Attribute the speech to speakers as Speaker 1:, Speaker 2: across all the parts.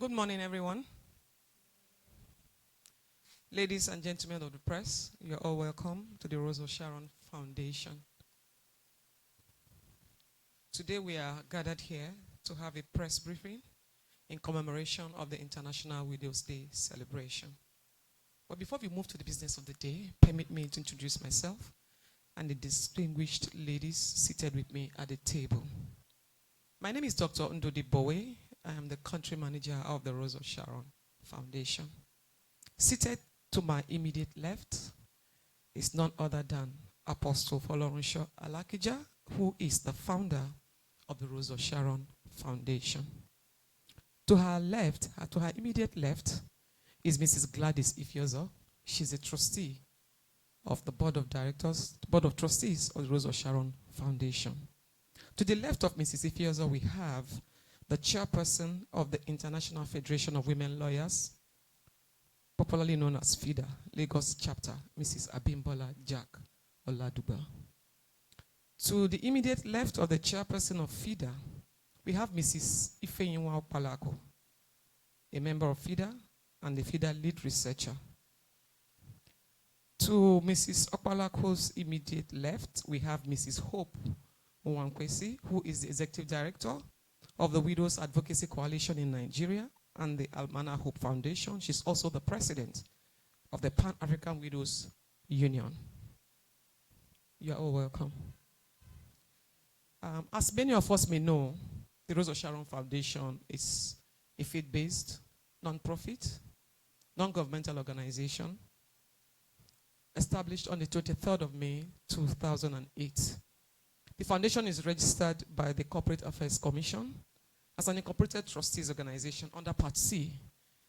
Speaker 1: Good morning, everyone. Ladies and gentlemen of the press, you're all welcome to the Rose of Sharon Foundation. Today we are gathered here to have a press briefing in commemoration of the International Widows' Day celebration. But before we move to the business of the day, permit me to introduce myself and the distinguished ladies seated with me at the table. My name is Dr. Ndodi Bowe. I am the country manager of the Rose of Sharon Foundation. Seated to my immediate left is none other than Apostle Folorunso Alakija, who is the founder of the Rose of Sharon Foundation. To her left, to her immediate left, is Mrs. Gladys Ifyozo. She's a trustee of the Board of Trustees of the Rose of Sharon Foundation. To the left of Mrs. Ifyozo, we have the chairperson of the International Federation of Women Lawyers, popularly known as FIDA, Lagos chapter, Mrs. Abimbola Jack Oladuba. To the immediate left of the chairperson of FIDA, we have Mrs. Ifeyinwa Opalako, a member of FIDA and the FIDA lead researcher. To Mrs. Opalako's immediate left, we have Mrs. Hope Nwankwesi, who is the executive director of the Widows Advocacy Coalition in Nigeria and the Almana Hope Foundation. She's also the president of the Pan-African Widows Union. You are all welcome. As many of us may know, the Rose of Sharon Foundation is a faith-based, non-profit, non-governmental organization established on the 23rd of May, 2008. The foundation is registered by the Corporate Affairs Commission as an incorporated trustees organization under Part C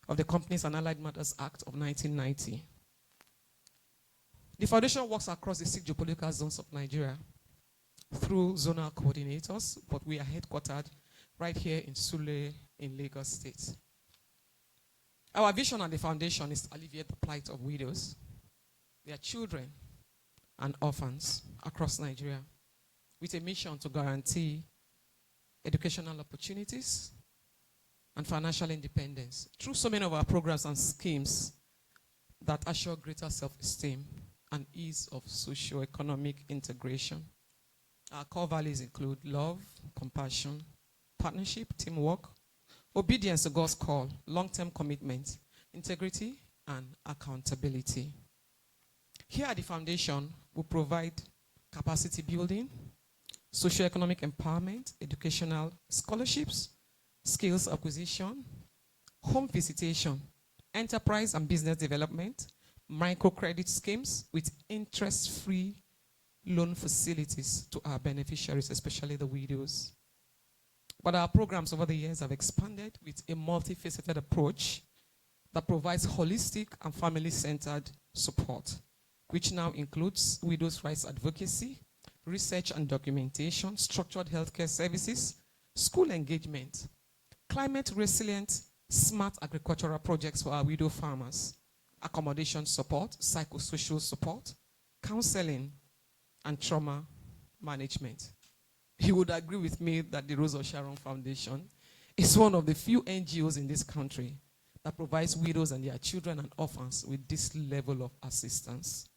Speaker 1: of the Companies and Allied Matters Act of 1990. The foundation works across the 6 geopolitical zones of Nigeria through zonal coordinators, but we are headquartered right here in Sule in Lagos State. Our vision at the foundation is to alleviate the plight of widows, their children, and orphans across Nigeria, with a mission to guarantee educational opportunities and financial independence through so many of our programs and schemes that assure greater self-esteem and ease of socio-economic integration. Our core values include love, compassion, partnership, teamwork, obedience to God's call, long-term commitment, integrity, and accountability. Here at the foundation, we provide capacity building, socioeconomic empowerment, educational scholarships, skills acquisition, home visitation, enterprise and business development, microcredit schemes with interest-free loan facilities to our beneficiaries, especially the widows. But our programs over the years have expanded with a multifaceted approach that provides holistic and family-centered support, which now includes widows' rights advocacy, research and documentation, structured healthcare services, school engagement, climate resilient, smart agricultural projects for our widow farmers, accommodation support, psychosocial support, counseling, and trauma management. You would agree with me that the Rose of Sharon Foundation is one of the few NGOs in this country that provides widows and their children and orphans with this level of assistance.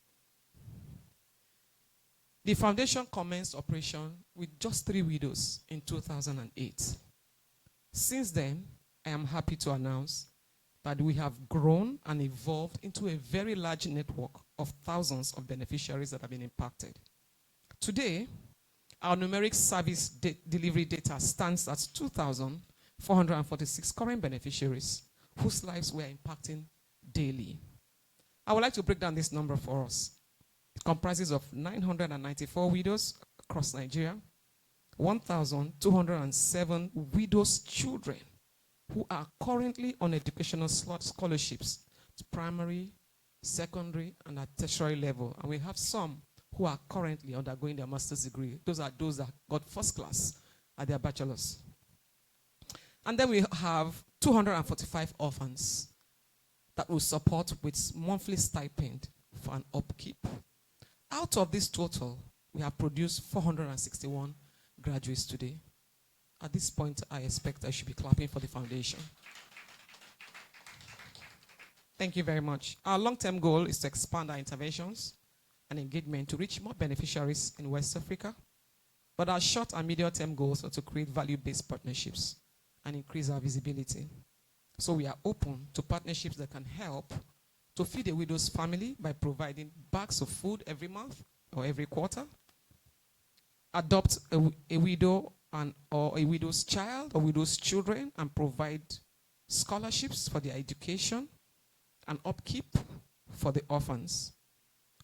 Speaker 1: The foundation commenced operation with just 3 widows in 2008. Since then, I am happy to announce that we have grown and evolved into a very large network of thousands of beneficiaries that have been impacted. Today, our numeric service delivery data stands at 2,446 current beneficiaries whose lives we are impacting daily. I would like to break down this number for us. It comprises of 994 widows across Nigeria, 1,207 widows' children who are currently on educational scholarships to primary, secondary, and at tertiary level. And we have some who are currently undergoing their master's degree. Those are those that got first class at their bachelor's. And then we have 245 orphans that we support with monthly stipend for an upkeep. Out of this total, we have produced 461 graduates today. At this point, I expect I should be clapping for the foundation. Thank you very much. Our long-term goal is to expand our interventions and engagement to reach more beneficiaries in West Africa. But our short and medium-term goals are to create value-based partnerships and increase our visibility. So we are open to partnerships that can help to feed a widow's family by providing bags of food every month or every quarter, adopt a widow or a widow's child or widow's children and provide scholarships for their education and upkeep for the orphans,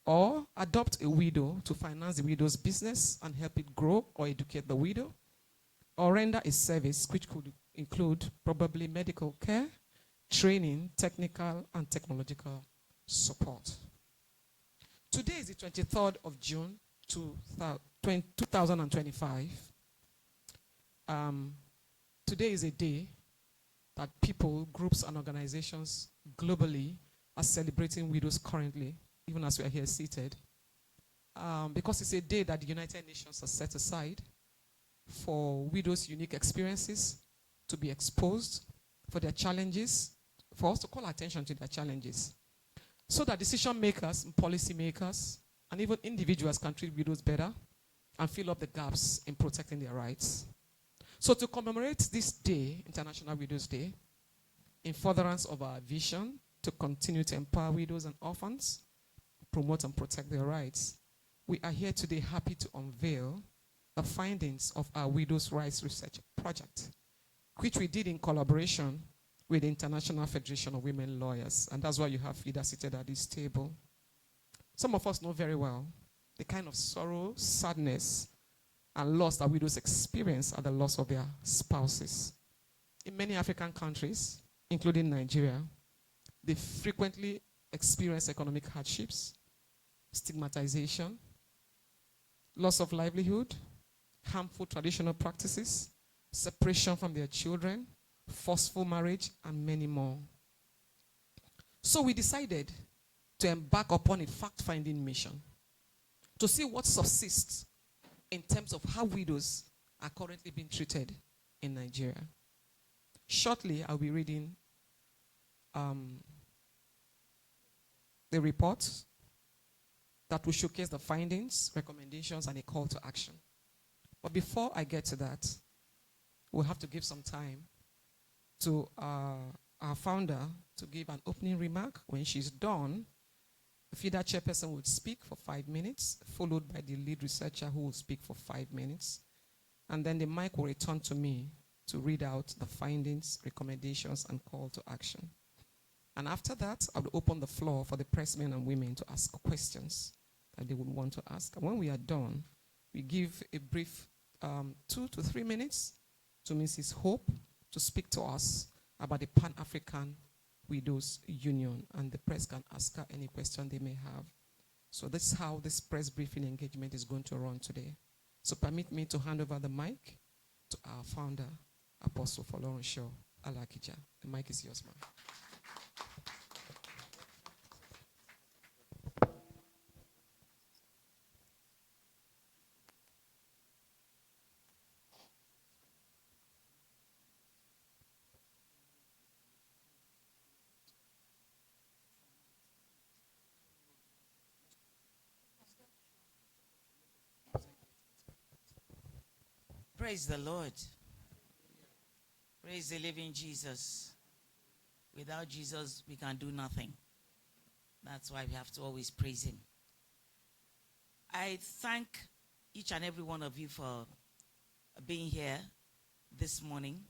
Speaker 1: or adopt a widow to finance the widow's business and help it grow or educate the widow, or render a service which could include probably medical care, training, technical and technological support. Today is the 23rd of June, 2025. Today is a day that people, groups, and organizations globally are celebrating widows currently, even as we are here seated, because it's a day that the United Nations has set aside for widows' unique experiences to be exposed, for their challenges, for us to call attention to their challenges, so that decision makers and policy makers and even individuals can treat widows better and fill up the gaps in protecting their rights. So to commemorate this day, International Widows Day, in furtherance of our vision to continue to empower widows and orphans, promote and protect their rights, we are here today happy to unveil the findings of our Widows' Rights Research Project, which we did in collaboration with the International Federation of Women Lawyers. And that's why you have FIDA seated at this table. Some of us know very well the kind of sorrow, sadness, and loss that widows experience at the loss of their spouses. In many African countries, including Nigeria, they frequently experience economic hardships, stigmatization, loss of livelihood, harmful traditional practices, separation from their children, forceful marriage, and many more. So we decided to embark upon a fact-finding mission to see what subsists in terms of how widows are currently being treated in Nigeria. Shortly, I'll be reading the report that will showcase the findings, recommendations, and a call to action. But before I get to that, we'll have to give some time to our founder to give an opening remark. When she's done, the FIDA chairperson will speak for 5 minutes, followed by the lead researcher who will speak for 5 minutes. And then the mic will return to me to read out the findings, recommendations, and call to action. And after that, I will open the floor for the pressmen and women to ask questions that they would want to ask. And when we are done, we give a brief 2 to 3 minutes to Mrs. Hope to speak to us about the Pan-African Widows Union, and the press can ask her any question they may have. So this is how this press briefing engagement is going to run today. So permit me to hand over the mic to our founder, Apostle Folorunso Alakija. The mic is yours, ma'am.
Speaker 2: Praise the Lord. Praise the living Jesus. Without Jesus, we can do nothing. That's why we have to always praise him. I thank each and every one of you for being here this morning.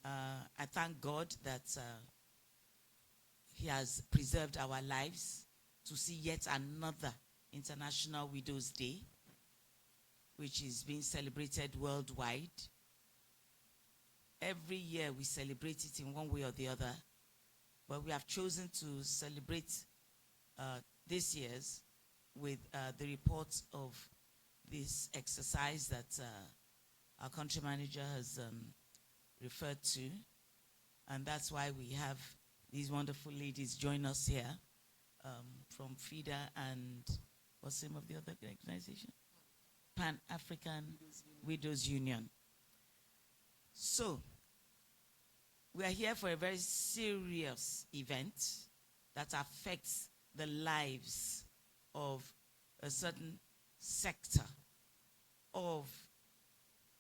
Speaker 2: I thank God that he has preserved our lives to see yet another International Widows Day, which is being celebrated worldwide. Every year we celebrate it in one way or the other, but we have chosen to celebrate this year's with the report of this exercise that our country manager has referred to. And that's why we have these wonderful ladies join us here from FIDA and what's the name of the other organization? Pan-African Widows Union. So, we are here for a very serious event, that affects the lives of a certain sector of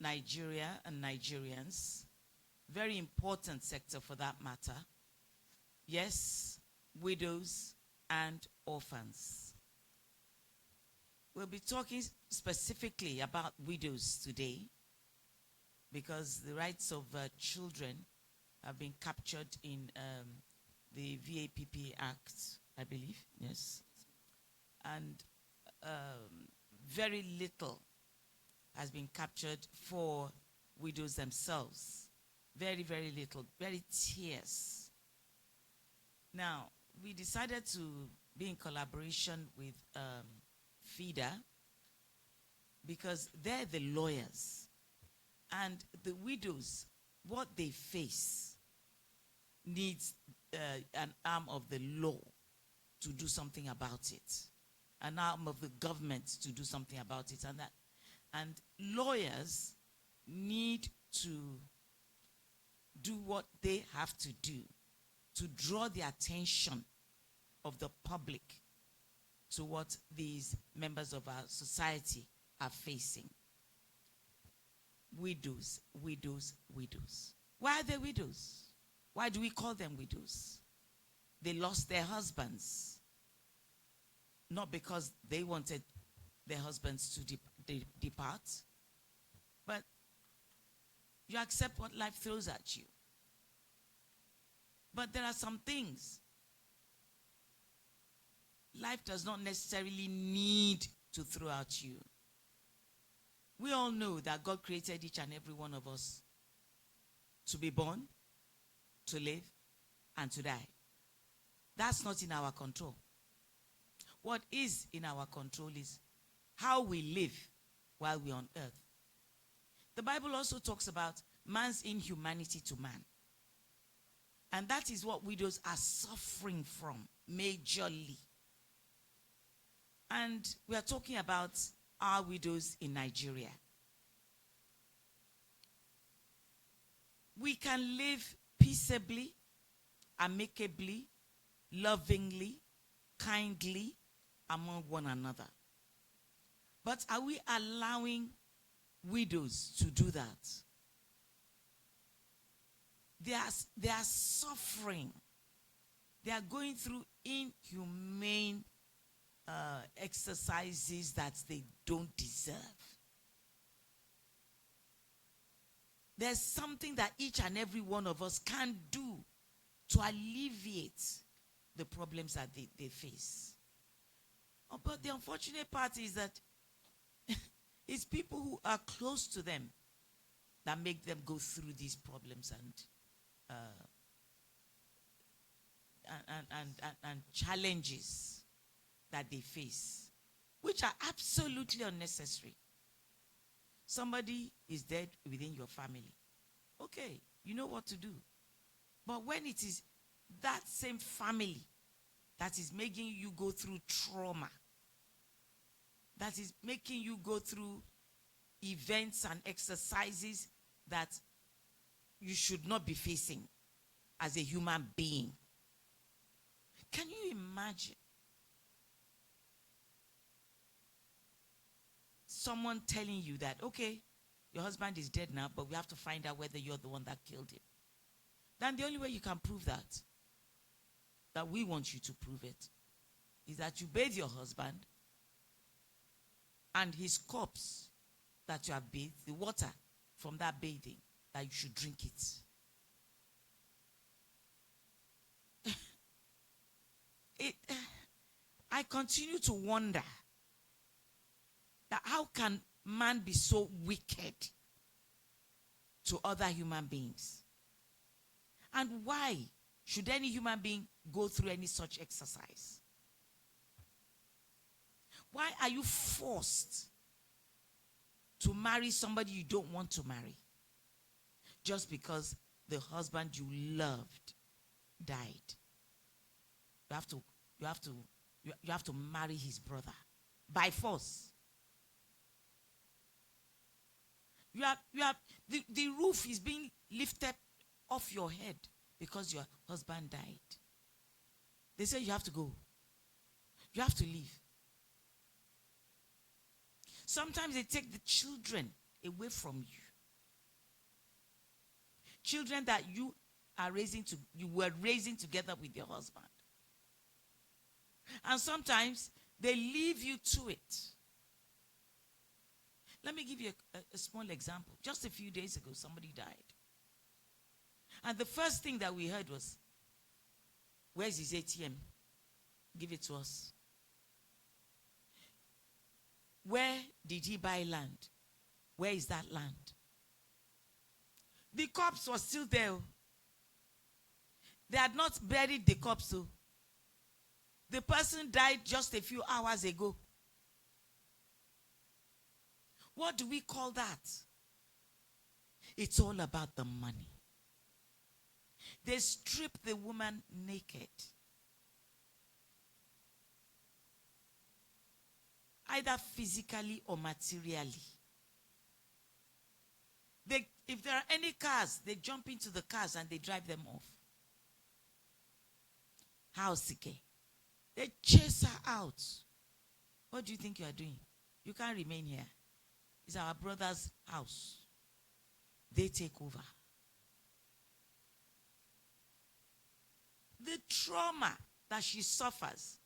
Speaker 2: Nigeria and Nigerians, very important sector for that matter. Yes, widows and orphans. We'll be talking specifically about widows today because the rights of children have been captured in the VAPP Act, I believe, yes. And very little has been captured for widows themselves. Very, very little, very tears. Now, we decided to be in collaboration with FIDA because they're the lawyers. And the widows, what they face needs an arm of the law to do something about it, an arm of the government to do something about it, and lawyers need to do what they have to do to draw the attention of the public to what these members of our society are facing. Widows, widows, widows. Why are they widows? Why do we call them widows? They lost their husbands. Not because they wanted their husbands to depart, but you accept what life throws at you. But there are some things life does not necessarily need to throw at you. We all know that God created each and every one of us to be born, to live, and to die. That's not in our control. What is in our control is how we live while we're on earth. The Bible also talks about man's inhumanity to man. And that is what widows are suffering from majorly. And we are talking about our widows in Nigeria. We can live peaceably, amicably, lovingly, kindly among one another. But are we allowing widows to do that? They are suffering. They are going through inhumane exercises that they don't deserve. There's something that each and every one of us can do to alleviate the problems that they face. But the unfortunate part is that it's people who are close to them that make them go through these problems and challenges that they face, which are absolutely unnecessary. Somebody is dead within your family. Okay, you know what to do. But when it is that same family that is making you go through trauma, that is making you go through events and exercises that you should not be facing as a human being. Can you imagine someone telling you that, okay, your husband is dead now, but we have to find out whether you're the one that killed him? Then the only way you can prove that we want you to prove it, is that you bathe your husband and his corpse that you have bathed, the water from that bathing, that you should drink it. I continue to wonder that how can man be so wicked to other human beings? And why should any human being go through any such exercise? Why are you forced to marry somebody you don't want to marry just because the husband you loved died? You have to marry his brother by force. The roof is being lifted off your head because your husband died. they say you have to go. You have to leave. Sometimes they take the children away from you. Children that you were raising together with your husband. And sometimes they leave you to it. Let me give you a small example. Just a few days ago, somebody died. And the first thing that we heard was, where's his ATM? Give it to us. Where did he buy land? Where is that land? The corpse was still there. They had not buried the corpse. So the person died just a few hours ago. What do we call that? It's all about the money. They stripped the woman naked. Either physically or materially. If there are any cars, they jump into the cars and they drive them off. Houseke. They chase her out. What do you think you are doing? You can't remain here. It's our brother's house. They take over. The trauma that she suffers.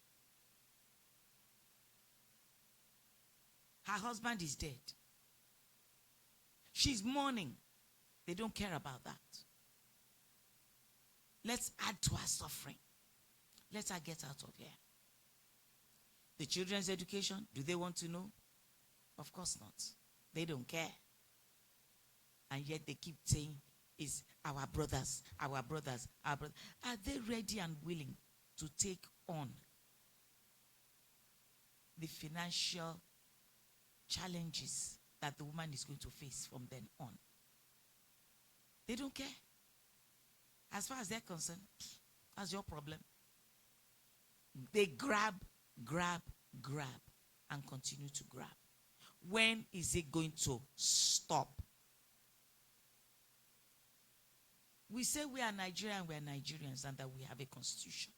Speaker 2: Her husband is dead. She's mourning. They don't care about that. Let's add to her suffering. Let her get out of here. The children's education, do they want to know? Of course not. They don't care. And yet they keep saying, it's our brothers, our brothers, our brothers. Are they ready and willing to take on the financial challenges that the woman is going to face from then on? They don't care. As far as they're concerned, that's your problem. They grab, and continue to grab. When is it going to stop? We say we are Nigerian, we are Nigerians, and that we have a constitution.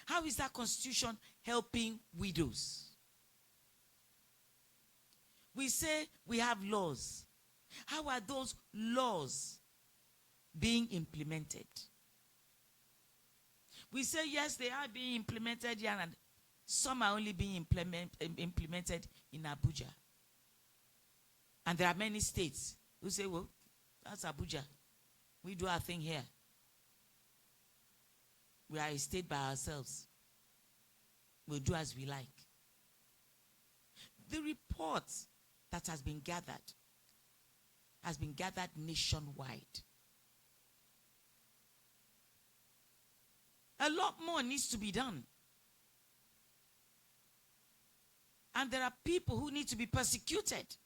Speaker 2: How is that constitution helping widows? We say we have laws. How are those laws being implemented? We say, yes, they are being implemented here, and some are only being implemented in Abuja. And there are many states who say, well, that's Abuja. We do our thing here. We are a state by ourselves. We'll do as we like. The report that has been gathered nationwide. A lot more needs to be done. And there are people who need to be persecuted.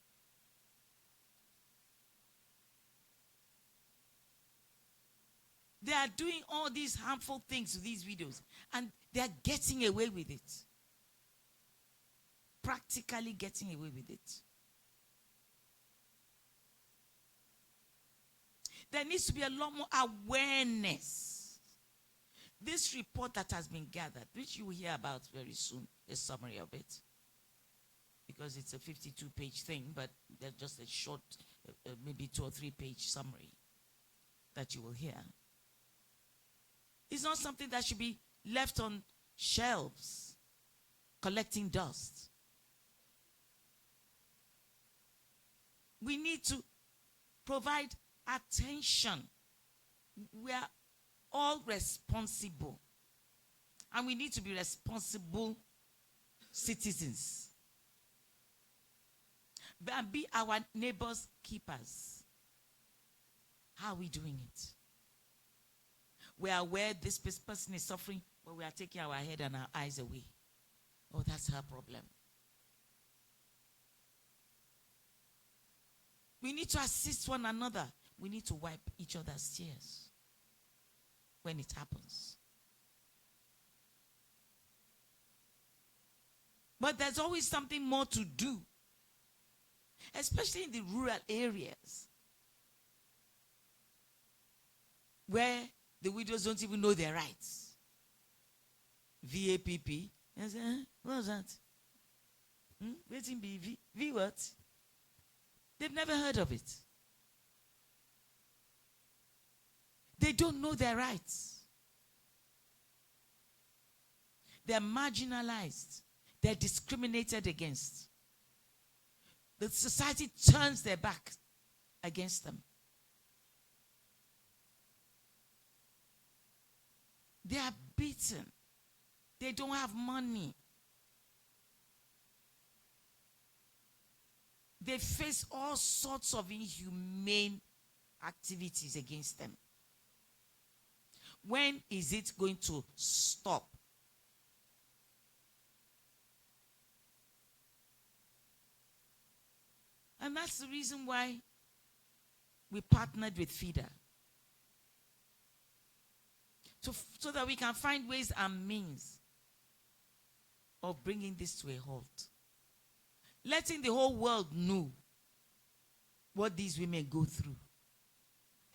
Speaker 2: They are doing all these harmful things to these videos, and they are getting away with it. Practically getting away with it. There needs to be a lot more awareness. This report that has been gathered, which you will hear about very soon, a summary of it, because it's a 52-page thing, but there's just a short, maybe 2 or 3 page summary that you will hear. It's not something that should be left on shelves, collecting dust. We need to provide attention. We are all responsible. And we need to be responsible citizens. And be our neighbors' keepers. How are we doing it? We are aware this person is suffering, but we are taking our head and our eyes away. Oh, that's her problem. We need to assist one another. We need to wipe each other's tears when it happens. But there's always something more to do, especially in the rural areas where the widows don't even know their rights. VAPP. I say, what's that? Waiting be V what? They've never heard of it. They don't know their rights. They're marginalized. They're discriminated against. The society turns their back against them. They are beaten. They don't have money. They face all sorts of inhumane activities against them. When is it going to stop? And that's the reason why we partnered with FIDA. So that we can find ways and means of bringing this to a halt. Letting the whole world know what these women go through.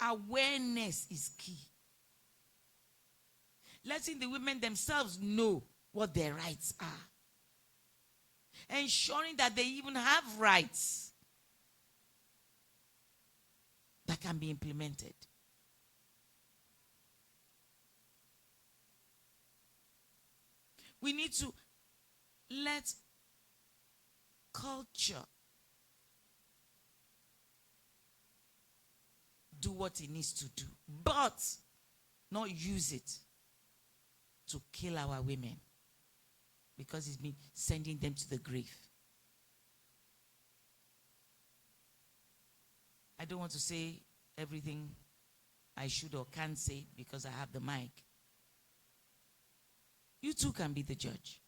Speaker 2: Awareness is key. Letting the women themselves know what their rights are. Ensuring that they even have rights that can be implemented. We need to let culture do what it needs to do, but not use it to kill our women, because it's been sending them to the grave. I don't want to say everything I should or can say because I have the mic. You too can be the judge.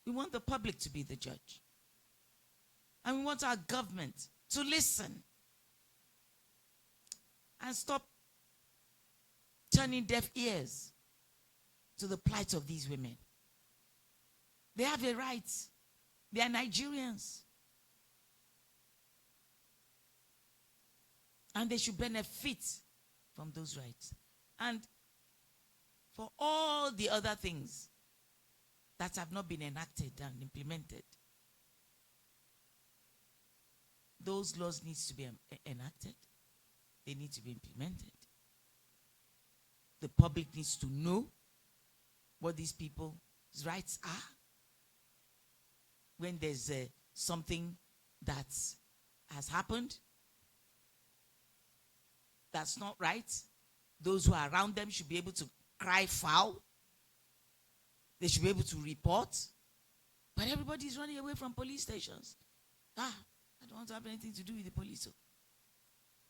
Speaker 2: We want the public to be the judge. And we want our government to listen and stop turning deaf ears to the plight of these women. They have a right. They are Nigerians. And they should benefit from those rights. And for all the other things that have not been enacted and implemented, those laws need to be enacted. They need to be implemented. The public needs to know what these people's rights are. When there's something that has happened that's not right, those who are around them should be able to cry foul. They should be able to report. But everybody's running away from police stations. I don't want to have anything to do with the police.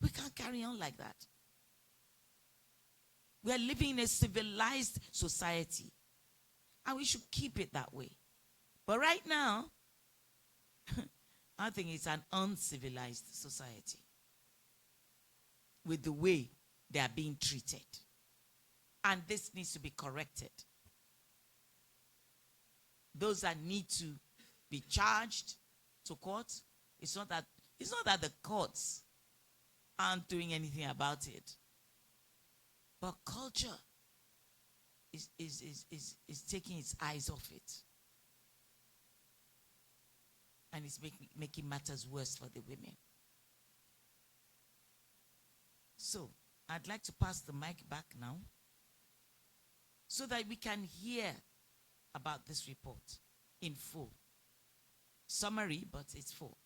Speaker 2: We can't carry on like that. We are living in a civilized society, and we should keep it that way. But right now, I think it's an uncivilized society with the way they are being treated. And this needs to be corrected. Those that need to be charged to court, it's not that the courts aren't doing anything about it. But culture is taking its eyes off it. And it's making matters worse for the women. So, I'd like to pass the mic back now so that we can hear about this report in full. Summary, but it's full.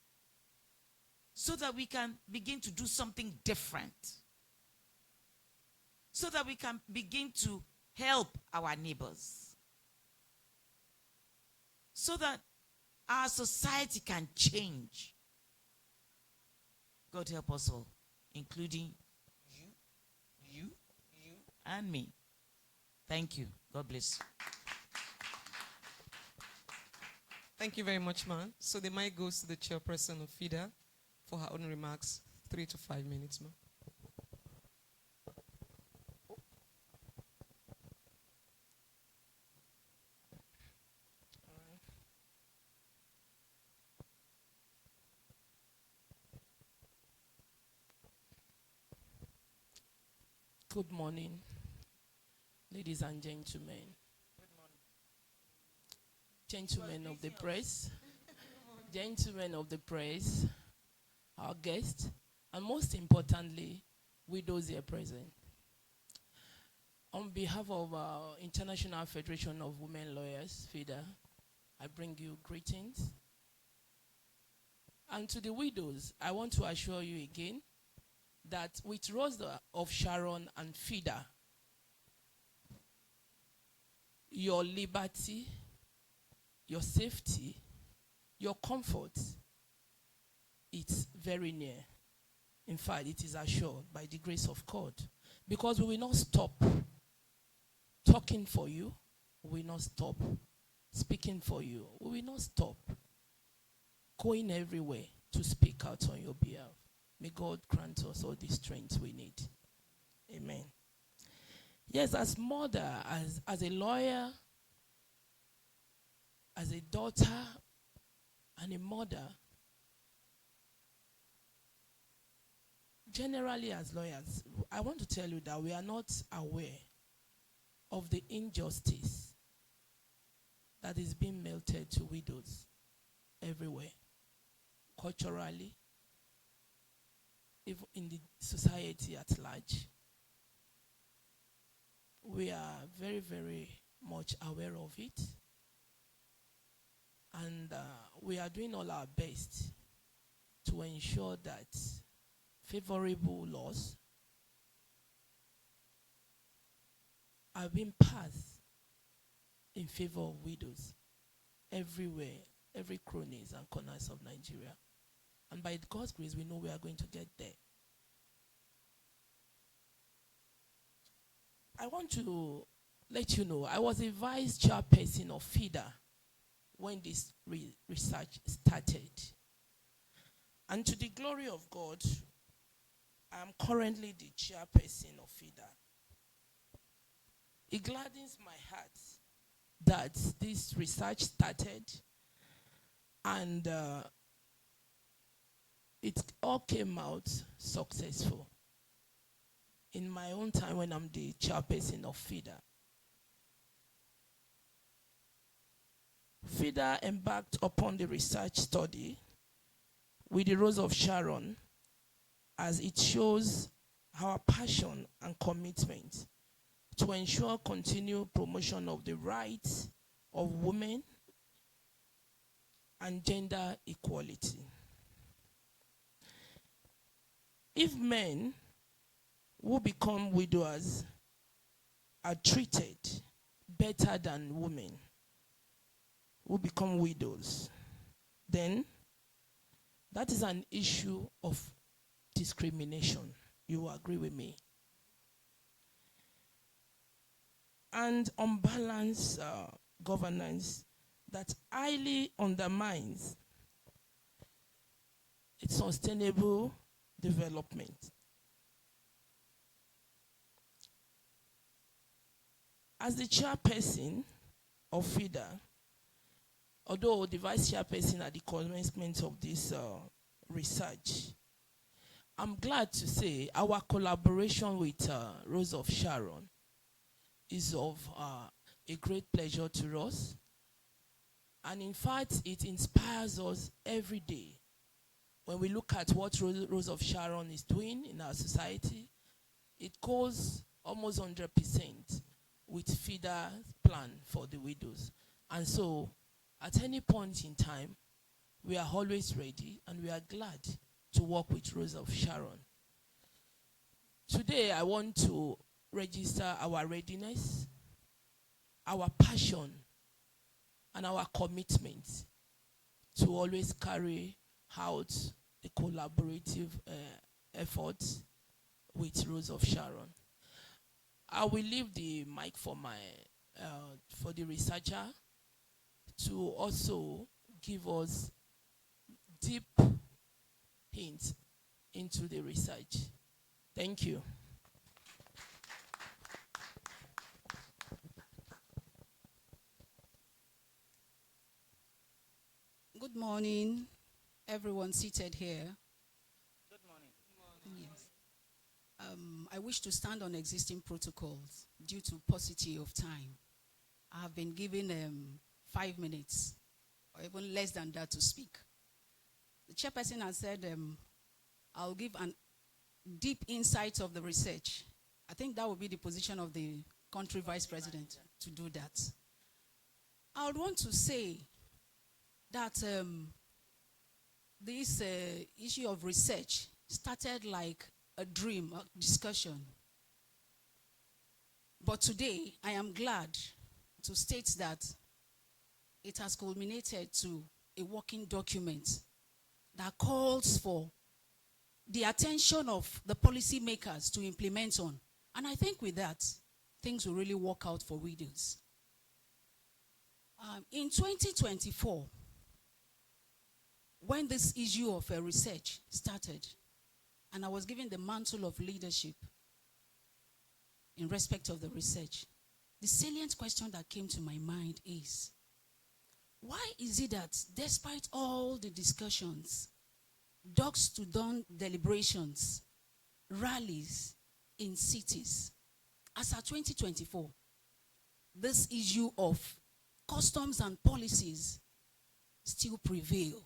Speaker 2: So that we can begin to do something different. So that we can begin to help our neighbors. So that our society can change. God help us all, including you, and me. Thank you. God bless.
Speaker 1: Thank you very much, ma'am. So the mic goes to the chairperson of FIDA for her own remarks. 3 to 5 minutes, ma'am.
Speaker 3: Good morning, ladies and gentlemen.
Speaker 1: Good morning.
Speaker 3: gentlemen of the press, gentlemen of the press, our guests, and most importantly, widows here present. On behalf of our International Federation of Women Lawyers, FIDA, I bring you greetings. And to the widows, I want to assure you again that with Rose of Sharon and FIDA, your liberty, your safety, your comfort, it's very near. In fact, it is assured by the grace of God. Because we will not stop talking for you. We will not stop speaking for you. We will not stop going everywhere to speak out on your behalf. May God grant us all the strength we need. Amen. Yes, as mother, as a lawyer, as a daughter, and a mother, generally as lawyers, I want to tell you that we are not aware of the injustice that is being melted to widows everywhere, culturally, even in the society at large. We are very, very much aware of it. And we are doing all our best to ensure that favorable laws are being passed in favor of widows everywhere, every cronies and corners of Nigeria. And by God's grace, we know we are going to get there. I want to let you know, I was a vice chairperson of FIDA when this research started. And to the glory of God, I am currently the chairperson of FIDA. It gladdens my heart that this research started and it all came out successful. In my own time when I'm the chairperson of FIDA. FIDA embarked upon the research study with the Rose of Sharon as it shows our passion and commitment to ensure continued promotion of the rights of women and gender equality. If men who become widowers are treated better than women who become widows, then that is an issue of discrimination. You will agree with me. And unbalanced governance that highly undermines its sustainable development. As the chairperson of FIDA, although the vice chairperson at the commencement of this research, I'm glad to say our collaboration with Rose of Sharon is of a great pleasure to us. And in fact, it inspires us every day. When we look at what Rose of Sharon is doing in our society, it goes almost 100% with FIDA's plan for the widows. And so, at any point in time, we are always ready and we are glad to work with Rose of Sharon. Today, I want to register our readiness, our passion, and our commitment to always carry out the collaborative efforts with Rose of Sharon. I will leave the mic for the researcher to also give us deep hints into the research. Thank you.
Speaker 4: Good morning, everyone seated here.
Speaker 2: Good morning.
Speaker 4: Yes. I wish to stand on existing protocols due to paucity of time. I have been given 5 minutes, or even less than that, to speak. The chairperson has said, I'll give an deep insight of the research. I think that would be the position of the country vice president to do that. I would want to say that this issue of research started like a dream, a discussion. But today, I am glad to state that it has culminated to a working document that calls for the attention of the policymakers to implement on. And I think with that, things will really work out for widows. In 2024, when this issue of research started, and I was given the mantle of leadership in respect of the research, the salient question that came to my mind is, why is it that despite all the discussions, dusk to dawn deliberations, rallies in cities, as at 2024, this issue of customs and policies still prevail?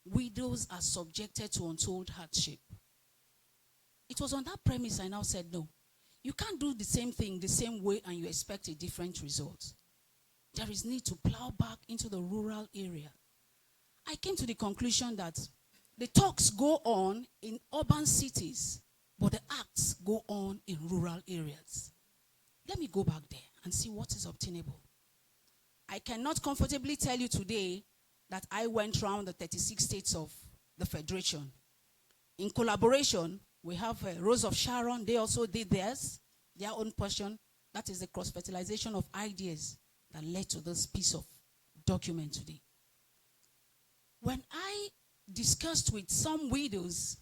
Speaker 4: Widows are subjected to untold hardship. It was on that premise I now said, no, you can't do the same thing the same way and you expect a different result. There is need to plow back into the rural area. I came to the conclusion that the talks go on in urban cities, but the acts go on in rural areas. Let me go back there and see what is obtainable. I cannot comfortably tell you today that I went around the 36 states of the Federation. In collaboration, we have Rose of Sharon. They also did theirs, their own portion. That is the cross-fertilization of ideas that led to this piece of document today. When I discussed with some widows,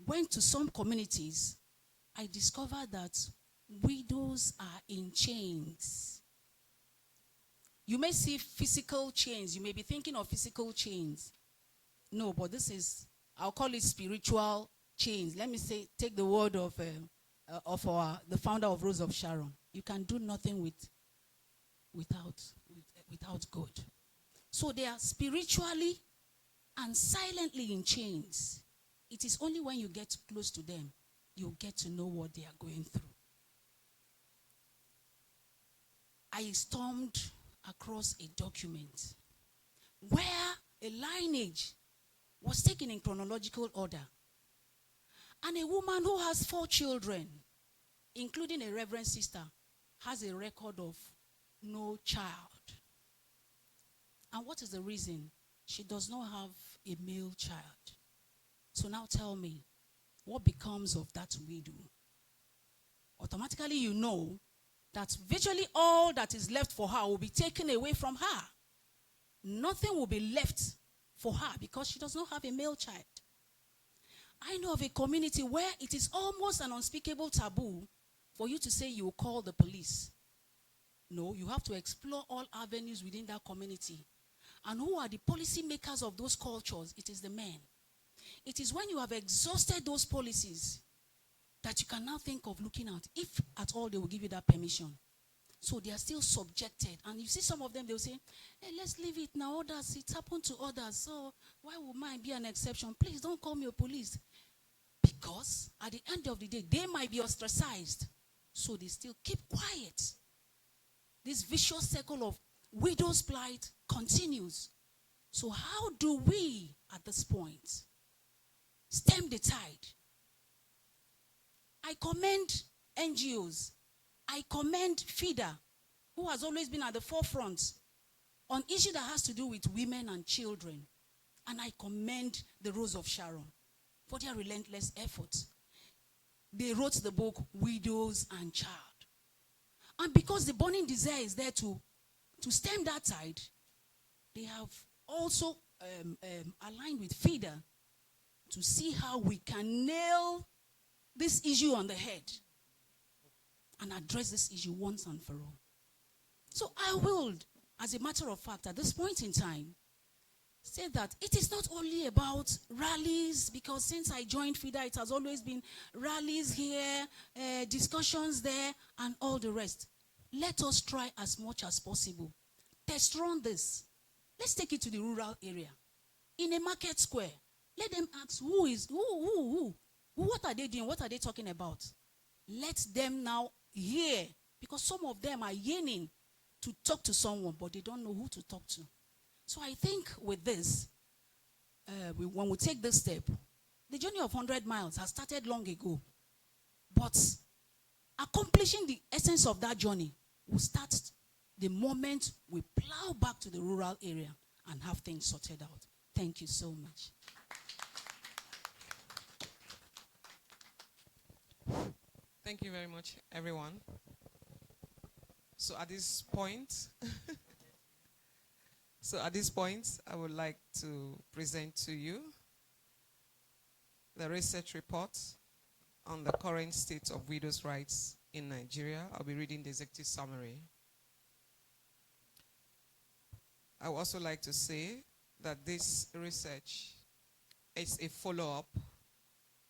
Speaker 4: went to some communities, I discovered that widows are in chains. You may see physical chains. You may be thinking of physical chains. No, but this is, I'll call it spiritual chains. Let me say, take the word of the founder of Rose of Sharon. You can do nothing without God. So they are spiritually and silently in chains. It is only when you get close to them, you get to know what they are going through. I stormed across a document where a lineage was taken in chronological order. And a woman who has 4 children, including a reverend sister, has a record of no child. And what is the reason? She does not have a male child. So now tell me, what becomes of that widow? Automatically you know that virtually all that is left for her will be taken away from her. Nothing will be left for her because she does not have a male child. I know of a community where it is almost an unspeakable taboo for you to say you will call the police. No, you have to explore all avenues within that community. And who are the policy makers of those cultures? It is the men. It is when you have exhausted those policies that you can now think of looking at, if at all they will give you that permission. So they are still subjected. And you see some of them, they will say, hey, let's leave it now. Others, it happened to others. So why would mine be an exception? Please don't call me a police. Because at the end of the day, they might be ostracized. So they still keep quiet. This vicious circle of widow's plight continues. So how do we, at this point, stem the tide? I commend NGOs. I commend FIDA, who has always been at the forefront on issues that has to do with women and children. And I commend the Rose of Sharon for their relentless efforts. They wrote the book, Widows and Child. And because the burning desire is there to stem that tide, they have also aligned with FIDA to see how we can nail this issue on the head and address this issue once and for all. So I will, as a matter of fact, at this point in time, say that it is not only about rallies, because since I joined FIDA, it has always been rallies here, discussions there, and all the rest. Let us try as much as possible test run this. Let's take it to the rural area. In a market square, let them ask who. What are they doing? What are they talking about? Let them now hear, because some of them are yearning to talk to someone, but they don't know who to talk to. So I think with this, when we take this step, the journey of 100 miles has started long ago. But accomplishing the essence of that journey will start the moment we plow back to the rural area and have things sorted out. Thank you so much.
Speaker 1: Thank you very much, everyone. So at this point, I would like to present to you the research report on the current state of widows' rights in Nigeria. I'll be reading the executive summary. I would also like to say that this research is a follow-up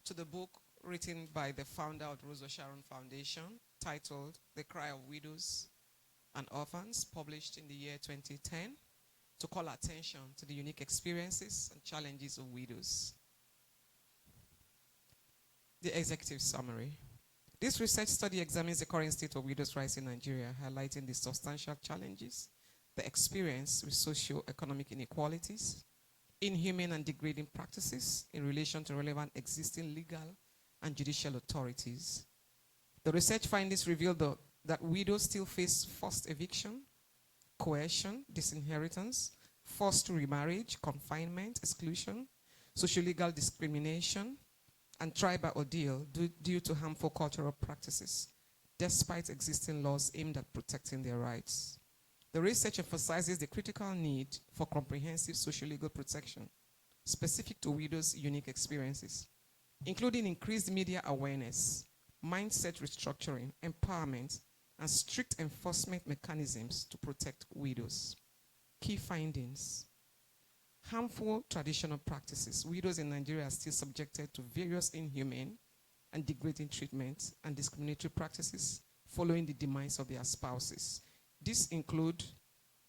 Speaker 1: to the book written by the founder of the Sharon Foundation, titled The Cry of Widows and Orphans, published in the year 2010, to call attention to the unique experiences and challenges of widows. The executive summary. This research study examines the current state of widows' rights in Nigeria, highlighting the substantial challenges they experience with socio-economic inequalities, inhumane and degrading practices in relation to relevant existing legal and judicial authorities. The research findings reveal that widows still face forced eviction, coercion, disinheritance, forced remarriage, confinement, exclusion, socio-legal discrimination, and tribal ordeal due to harmful cultural practices, despite existing laws aimed at protecting their rights. The research emphasizes the critical need for comprehensive socio-legal protection specific to widows' unique experiences, including increased media awareness, mindset restructuring, empowerment, and strict enforcement mechanisms to protect widows. Key findings. Harmful traditional practices. Widows in Nigeria are still subjected to various inhumane and degrading treatment and discriminatory practices following the demise of their spouses. These include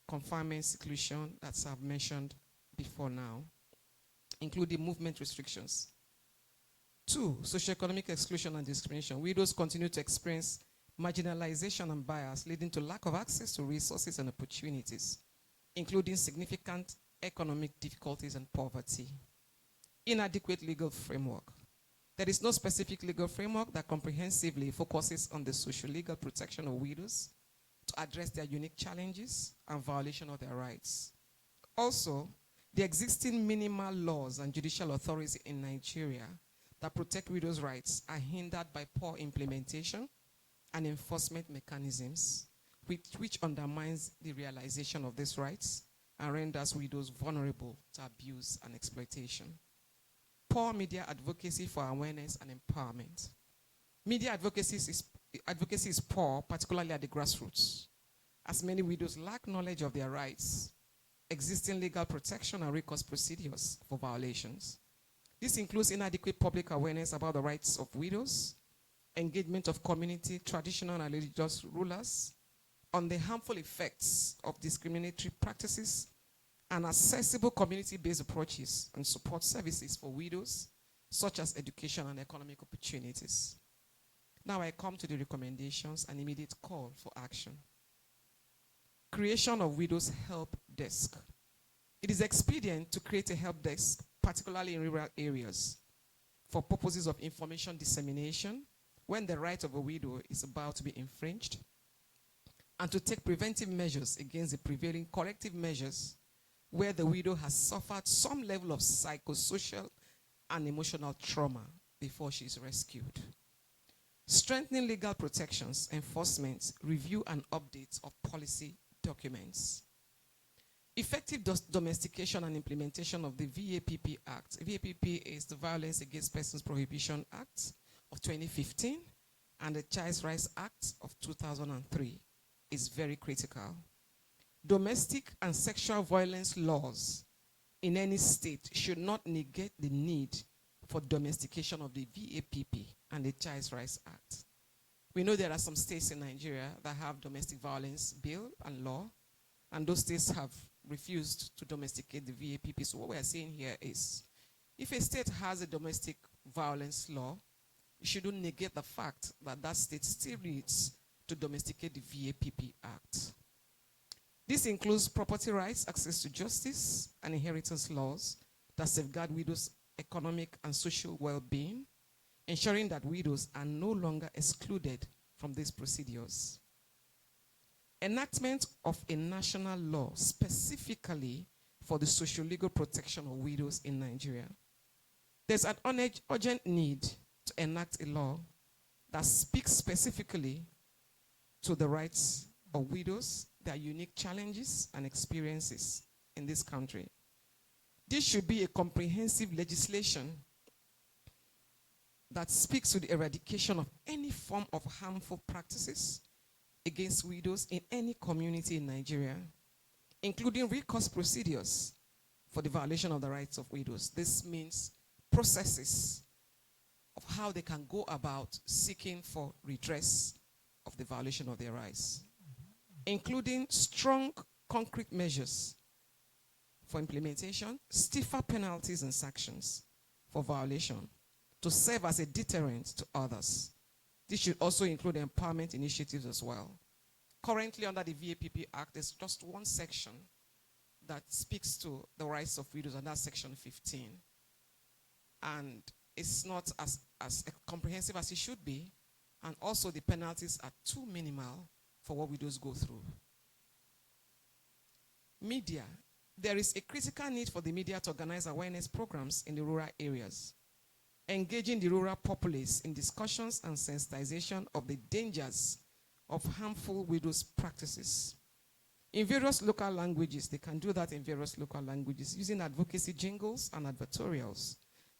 Speaker 1: confinement, seclusion, that I've mentioned before now, including movement restrictions. 2, socioeconomic exclusion and discrimination. Widows continue to experience marginalization and bias, leading to lack of access to resources and opportunities, including significant economic difficulties and poverty. Inadequate legal framework. There is no specific legal framework that comprehensively focuses on the social legal protection of widows to address their unique challenges and violation of their rights. Also, the existing minimal laws and judicial authorities in Nigeria that protect widows' rights are hindered by poor implementation and enforcement mechanisms, which undermines the realization of these rights and renders widows vulnerable to abuse and exploitation. Poor media advocacy for awareness and empowerment. Media advocacy is poor, particularly at the grassroots, as many widows lack knowledge of their rights, existing legal protection and recourse procedures for violations. This includes inadequate public awareness about the rights of widows, engagement of community, traditional and religious rulers on the harmful effects of discriminatory practices, and accessible community-based approaches and support services for widows, such as education and economic opportunities. Now I come to the recommendations and immediate call for action. Creation of Widows Help Desk. It is expedient to create a help desk, particularly in rural areas, for purposes of information dissemination when the right of a widow is about to be infringed, and to take preventive measures against the prevailing corrective measures where the widow has suffered some level of psychosocial and emotional trauma before she is rescued. Strengthening legal protections, enforcement, review and updates of policy documents. Effective domestication and implementation of the VAPP Act. VAPP is the Violence Against Persons Prohibition Act of 2015 and the Child Rights Act of 2003 is very critical. Domestic and sexual violence laws in any state should not negate the need for domestication of the VAPP and the Child Rights Act. We know there are some states in Nigeria that have domestic violence bill and law, and those states have refused to domesticate the VAPP. So what we are saying here is, if a state has a domestic violence law, it shouldn't negate the fact that that state still needs to domesticate the VAPP Act. This includes property rights, access to justice, and inheritance laws that safeguard widows' economic and social well-being, ensuring that widows are no longer excluded from these procedures. Enactment of a national law specifically for the socio-legal protection of widows in Nigeria. There's an urgent need to enact a law that speaks specifically to the rights of widows, their unique challenges and experiences in this country. This should be a comprehensive legislation that speaks to the eradication of any form of harmful practices against widows in any community in Nigeria, including recourse procedures for the violation of the rights of widows. This means processes of how they can go about seeking for redress of the violation of their rights, including strong, concrete measures for implementation, stiffer penalties and sanctions for violation to serve as a deterrent to others. This should also include empowerment initiatives as well. Currently, under the VAPP Act, there's just one section that speaks to the rights of widows, and that's Section 15. And it's not as comprehensive as it should be, and also the penalties are too minimal for what widows go through. Media. There is a critical need for the media to organize awareness programs in the rural areas, engaging the rural populace in discussions and sensitization of the dangers of harmful widows' practices. In various local languages, they can do that in various local languages, using advocacy jingles and advertorials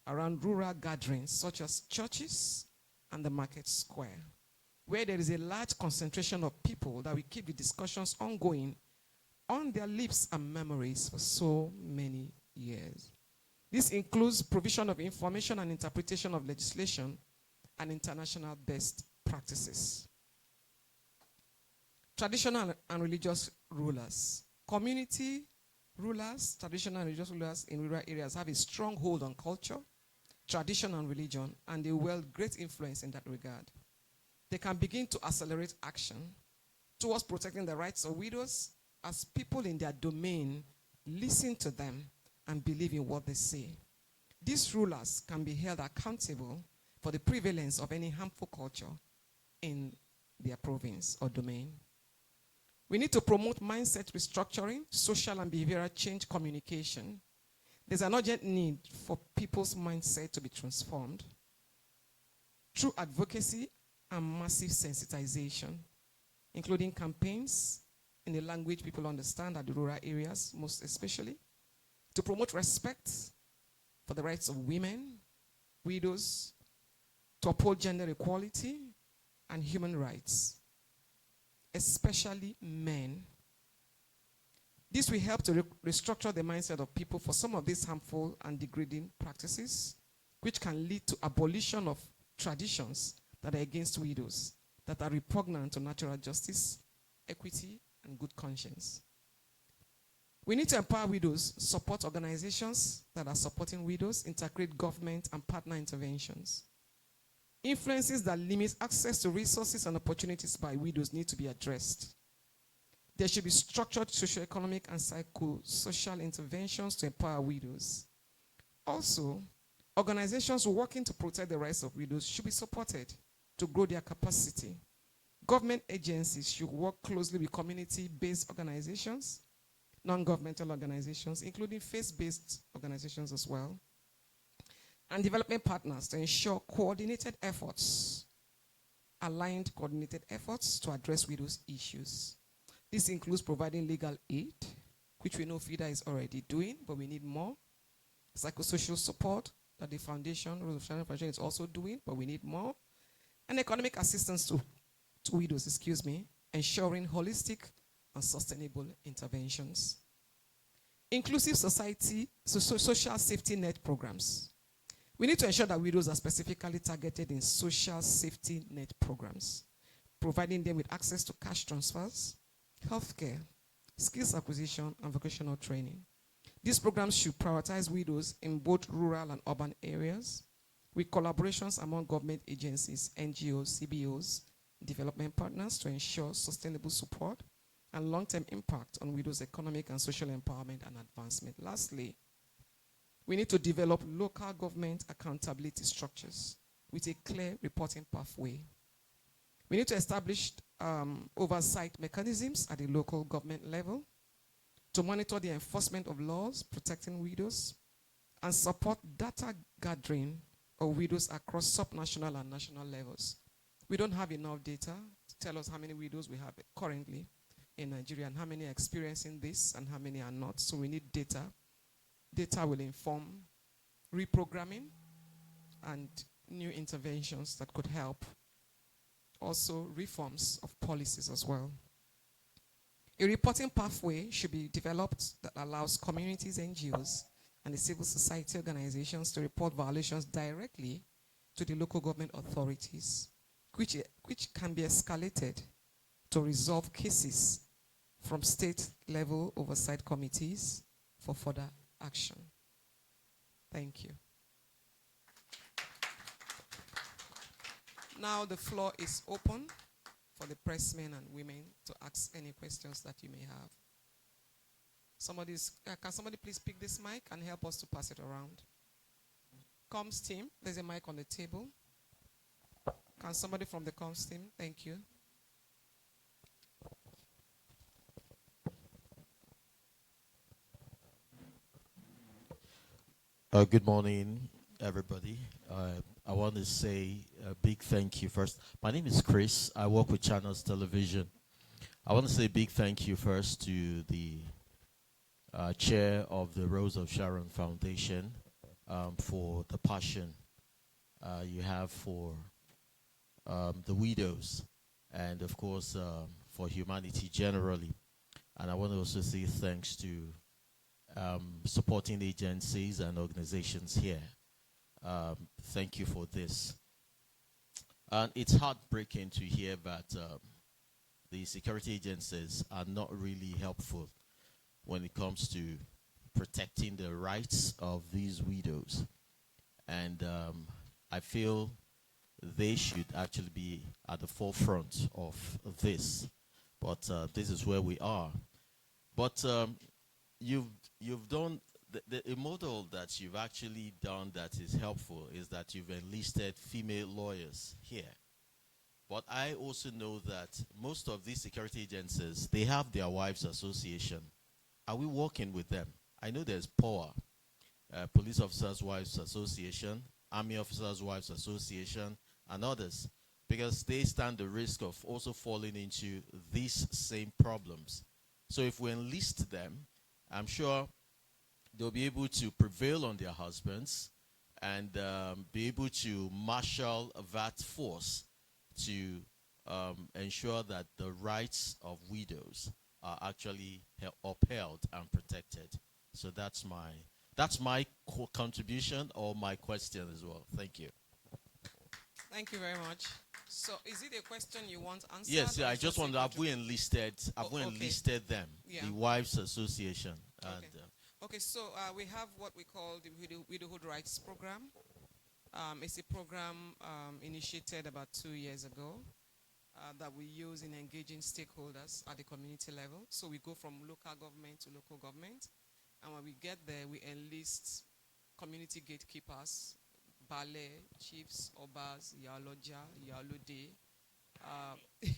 Speaker 1: around rural gatherings, such as churches and the market square, where there is a large concentration of people that will keep the discussions ongoing on their lips and memories for so many years. This includes provision of information and interpretation of legislation and international best practices. Traditional and religious rulers. Community rulers, traditional and religious rulers in rural areas have a strong hold on culture, tradition and religion, and they wield great influence in that regard. They can begin to accelerate action towards protecting the rights of widows as people in their domain listen to them and believe in what they say. These rulers can be held accountable for the prevalence of any harmful culture in their province or domain. We need to promote mindset restructuring, social and behavioral change communication. There's an urgent need for people's mindset to be transformed through advocacy and massive sensitization, including campaigns in the language people understand at the rural areas, most especially, to promote respect for the rights of women, widows, to uphold gender equality and human rights, especially men. This will help to restructure the mindset of people for some of these harmful and degrading practices, which can lead to abolition of traditions that are against widows, that are repugnant to natural justice, equity, and good conscience. We need to empower widows, support organizations that are supporting widows, integrate government and partner interventions. Influences that limit access to resources and opportunities by widows need to be addressed. There should be structured socioeconomic and psychosocial interventions to empower widows. Also, organizations working to protect the rights of widows should be supported to grow their capacity. Government agencies should work closely with community-based organizations, non-governmental organizations, including faith-based organizations as well, and development partners to ensure aligned coordinated efforts to address widows' issues. This includes providing legal aid, which we know FIDA is already doing, but we need more. Psychosocial support that the foundation, Rose of Sharon Foundation, is also doing, but we need more. And economic assistance to widows, ensuring holistic and sustainable interventions. Inclusive society, social safety net programs. We need to ensure that widows are specifically targeted in social safety net programs, providing them with access to cash transfers, healthcare, skills acquisition, and vocational training. These programs should prioritize widows in both rural and urban areas, with collaborations among government agencies, NGOs, CBOs, development partners to ensure sustainable support and long-term impact on widows' economic and social empowerment and advancement. Lastly, we need to develop local government accountability structures with a clear reporting pathway. We need to establish oversight mechanisms at the local government level to monitor the enforcement of laws protecting widows and support data gathering of widows across subnational and national levels. We don't have enough data to tell us how many widows we have currently in Nigeria and how many are experiencing this and how many are not. So we need data. Data will inform reprogramming and new interventions that could help. Also, reforms of policies as well. A reporting pathway should be developed that allows communities, NGOs, and the civil society organizations to report violations directly to the local government authorities, which can be escalated to resolve cases from state-level oversight committees for further action. Thank you. Now the floor is open for the pressmen and women to ask any questions that you may have. Can somebody please pick this mic and help us to pass it around? Comms team, there's a mic on the table. Can somebody from the comms team? Thank you.
Speaker 5: Good morning, everybody. I want to say a big thank you first. My name is Chris. I work with Channels Television. I want to say a big thank you first to the chair of the Rose of Sharon Foundation for the passion you have for the widows and, of course, for humanity generally. And I want to also say thanks to supporting agencies and organizations here. Thank you for this. And it's heartbreaking to hear that the security agencies are not really helpful when it comes to protecting the rights of these widows. And I feel they should actually be at the forefront of this. But this is where we are. But you've done the model that you've actually done that is helpful is that you've enlisted female lawyers here. But I also know that most of these security agencies, they have their wives association. Are we working with them? I know there's POA, Police Officers' Wives Association, Army Officers' Wives Association, and others, because they stand the risk of also falling into these same problems. So if we enlist them, I'm sure they'll be able to prevail on their husbands and be able to marshal that force to ensure that the rights of widows are actually upheld and protected. So that's my contribution or my question as well. Thank you.
Speaker 1: Thank you very much. So is it a question you want answered?
Speaker 5: Yes, I just wonder, have we enlisted them,
Speaker 1: yeah.
Speaker 5: the Wives Association? And,
Speaker 1: okay, so we have what we call the Widowhood Rights Program. It's a program initiated about 2 years ago that we use in engaging stakeholders at the community level. So we go from local government to local government. And when we get there, we enlist community gatekeepers, Bale, chiefs, obas, Yaloja, Yalode,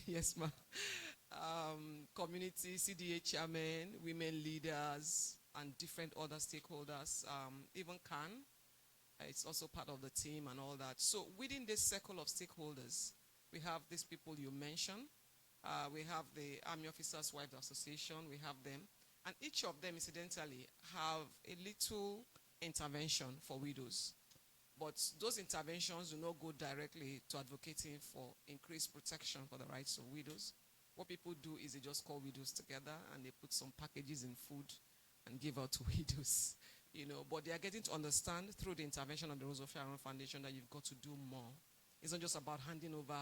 Speaker 1: yes, ma'am. Community, CDA chairmen, women leaders, and different other stakeholders, even CAN. It's also part of the team and all that. So within this circle of stakeholders, we have these people you mentioned. We have the Army Officers' Wives Association. We have them. And each of them, incidentally, have a little intervention for widows. But those interventions do not go directly to advocating for increased protection for the rights of widows. What people do is they just call widows together and they put some packages in food and give out to widows. But they are getting to understand through the intervention of the Rose of Sharon Foundation that you've got to do more. It's not just about handing over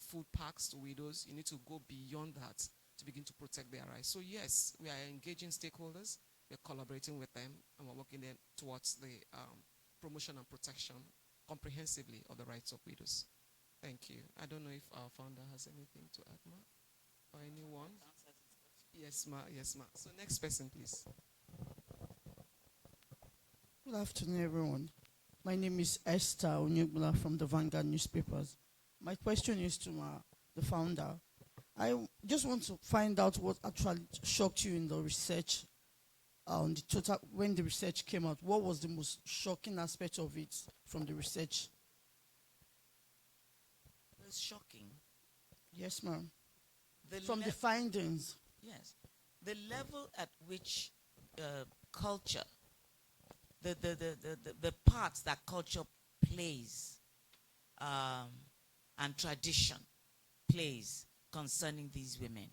Speaker 1: food packs to widows. You need to go beyond that to begin to protect their rights. So yes, we are engaging stakeholders, we're collaborating with them, and we're working there towards the promotion and protection comprehensively of the rights of widows. Thank you. I don't know if our founder has anything to add, ma, or anyone. Yes, ma. Yes, ma. So next person, please.
Speaker 6: Good afternoon, everyone. My name is Esther Onyebula from the Vanguard newspapers. My question is to the founder. I just want to find out what actually shocked you in the research, on the total, when the research came out. What was the most shocking aspect of it from the research?
Speaker 2: It was shocking.
Speaker 6: Yes, ma'am.
Speaker 2: The
Speaker 6: From the findings.
Speaker 2: Yes. The level at which culture, the parts that culture plays and tradition plays concerning these women.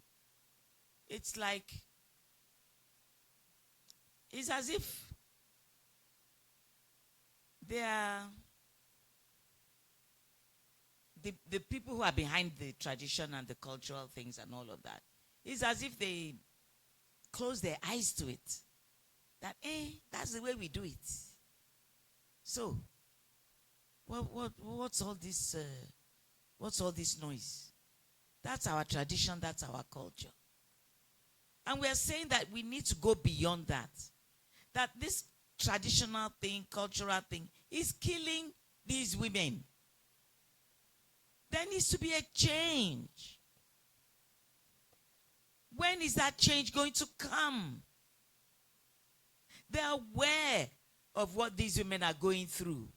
Speaker 2: It's like, it's as if they are the people who are behind the tradition and the cultural things and all of that. It's as if they close their eyes to it. That, that's the way we do it. So, what's all this? What's all this noise? That's our tradition. That's our culture. And we are saying that we need to go beyond that. That this traditional thing, cultural thing, is killing these women. There needs to be a change. When is that change going to come? They're aware of what these women are going through.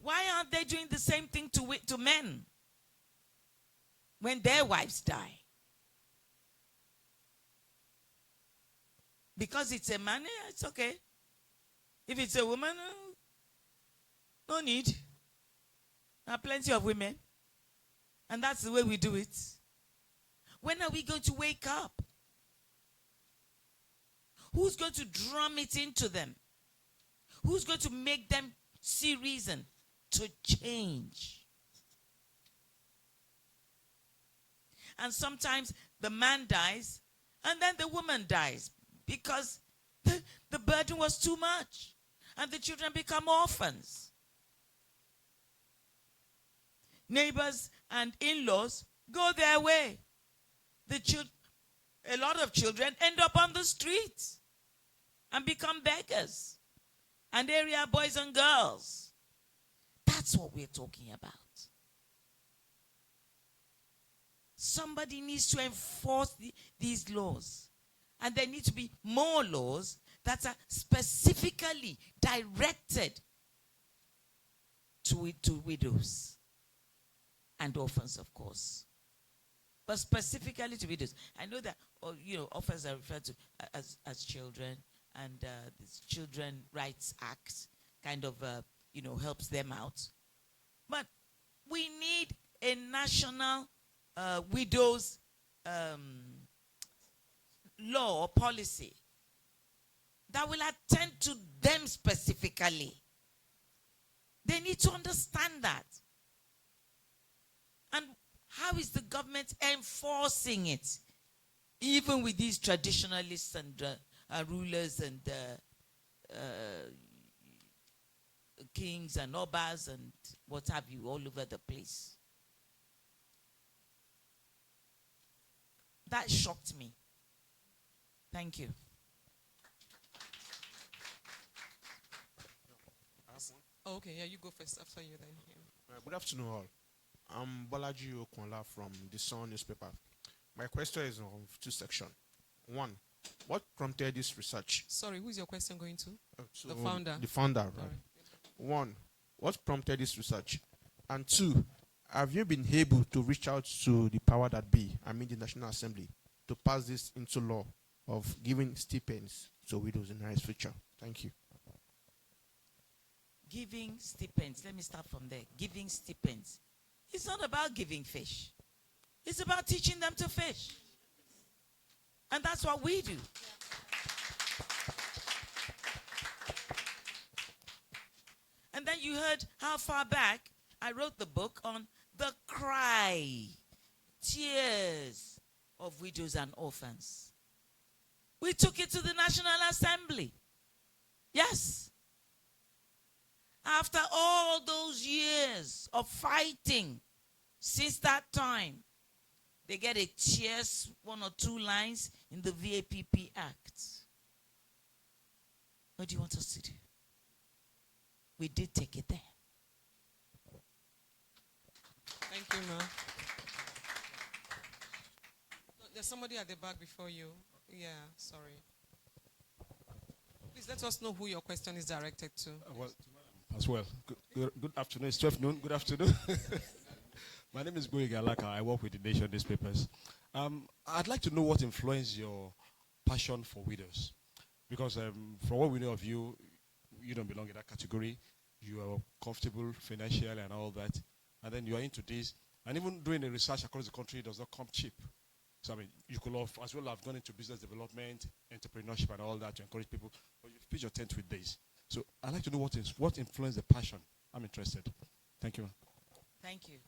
Speaker 2: Why aren't they doing the same thing to men when their wives die? Because it's a man, it's okay. If it's a woman, no need. There are plenty of women. And that's the way we do it. When are we going to wake up? Who's going to drum it into them? Who's going to make them see reason to change? And sometimes the man dies and then the woman dies because the burden was too much and the children become orphans. Neighbors and in-laws go their way. A lot of children end up on the streets and become beggars and area boys and girls. That's what we're talking about. Somebody needs to enforce these laws. And there need to be more laws that are specifically directed to widows and orphans, of course. But specifically to widows. I know that orphans are referred to as children, and this Children Rights Act kind of helps them out. But we need a national widows law or policy that will attend to them specifically. They need to understand that. And how is the government enforcing it? Even with these traditionalists and rulers and kings and obas and what have you all over the place. That shocked me. Thank you.
Speaker 1: Okay, yeah, you go first after you then. Yeah.
Speaker 7: Good afternoon, all. I'm Bolaji Okunla from the Sun newspaper. My question is on two sections. One, what prompted this research?
Speaker 1: Sorry, who's your question going to?
Speaker 7: The
Speaker 1: founder.
Speaker 7: The founder, right?
Speaker 1: Sorry.
Speaker 7: One, what prompted this research? And two, have you been able to reach out to the power that be, the National Assembly, to pass this into law of giving stipends to widows in the next future? Thank you.
Speaker 2: Giving stipends. Let me start from there. Giving stipends. It's not about giving fish. It's about teaching them to fish. And that's what we do. And then you heard how far back I wrote the book on the cry tears of widows and orphans. We took it to the National Assembly. Yes. After all those years of fighting, since that time, they get a tears, 1 or 2 lines in the VAPP Act. What do you want us to do? We did take it there.
Speaker 1: Thank you, ma'am. There's somebody at the back before you. Yeah, sorry. Please let us know who your question is directed to.
Speaker 8: Well, as well. Good afternoon. It's 12 noon. Good afternoon. My name is Widowhood Alakija. I work with the Nation newspapers. I'd like to know what influenced your passion for widows. Because from what we know of you, you don't belong in that category. You are comfortable financially and all that. And then you are into this. And even doing the research across the country does not come cheap. So, I mean, you could have, as well have gone into business development, entrepreneurship and all that to encourage people. But you've pitched your tent with this. So I'd like to know what influenced the passion. I'm interested. Thank you.
Speaker 2: Thank you.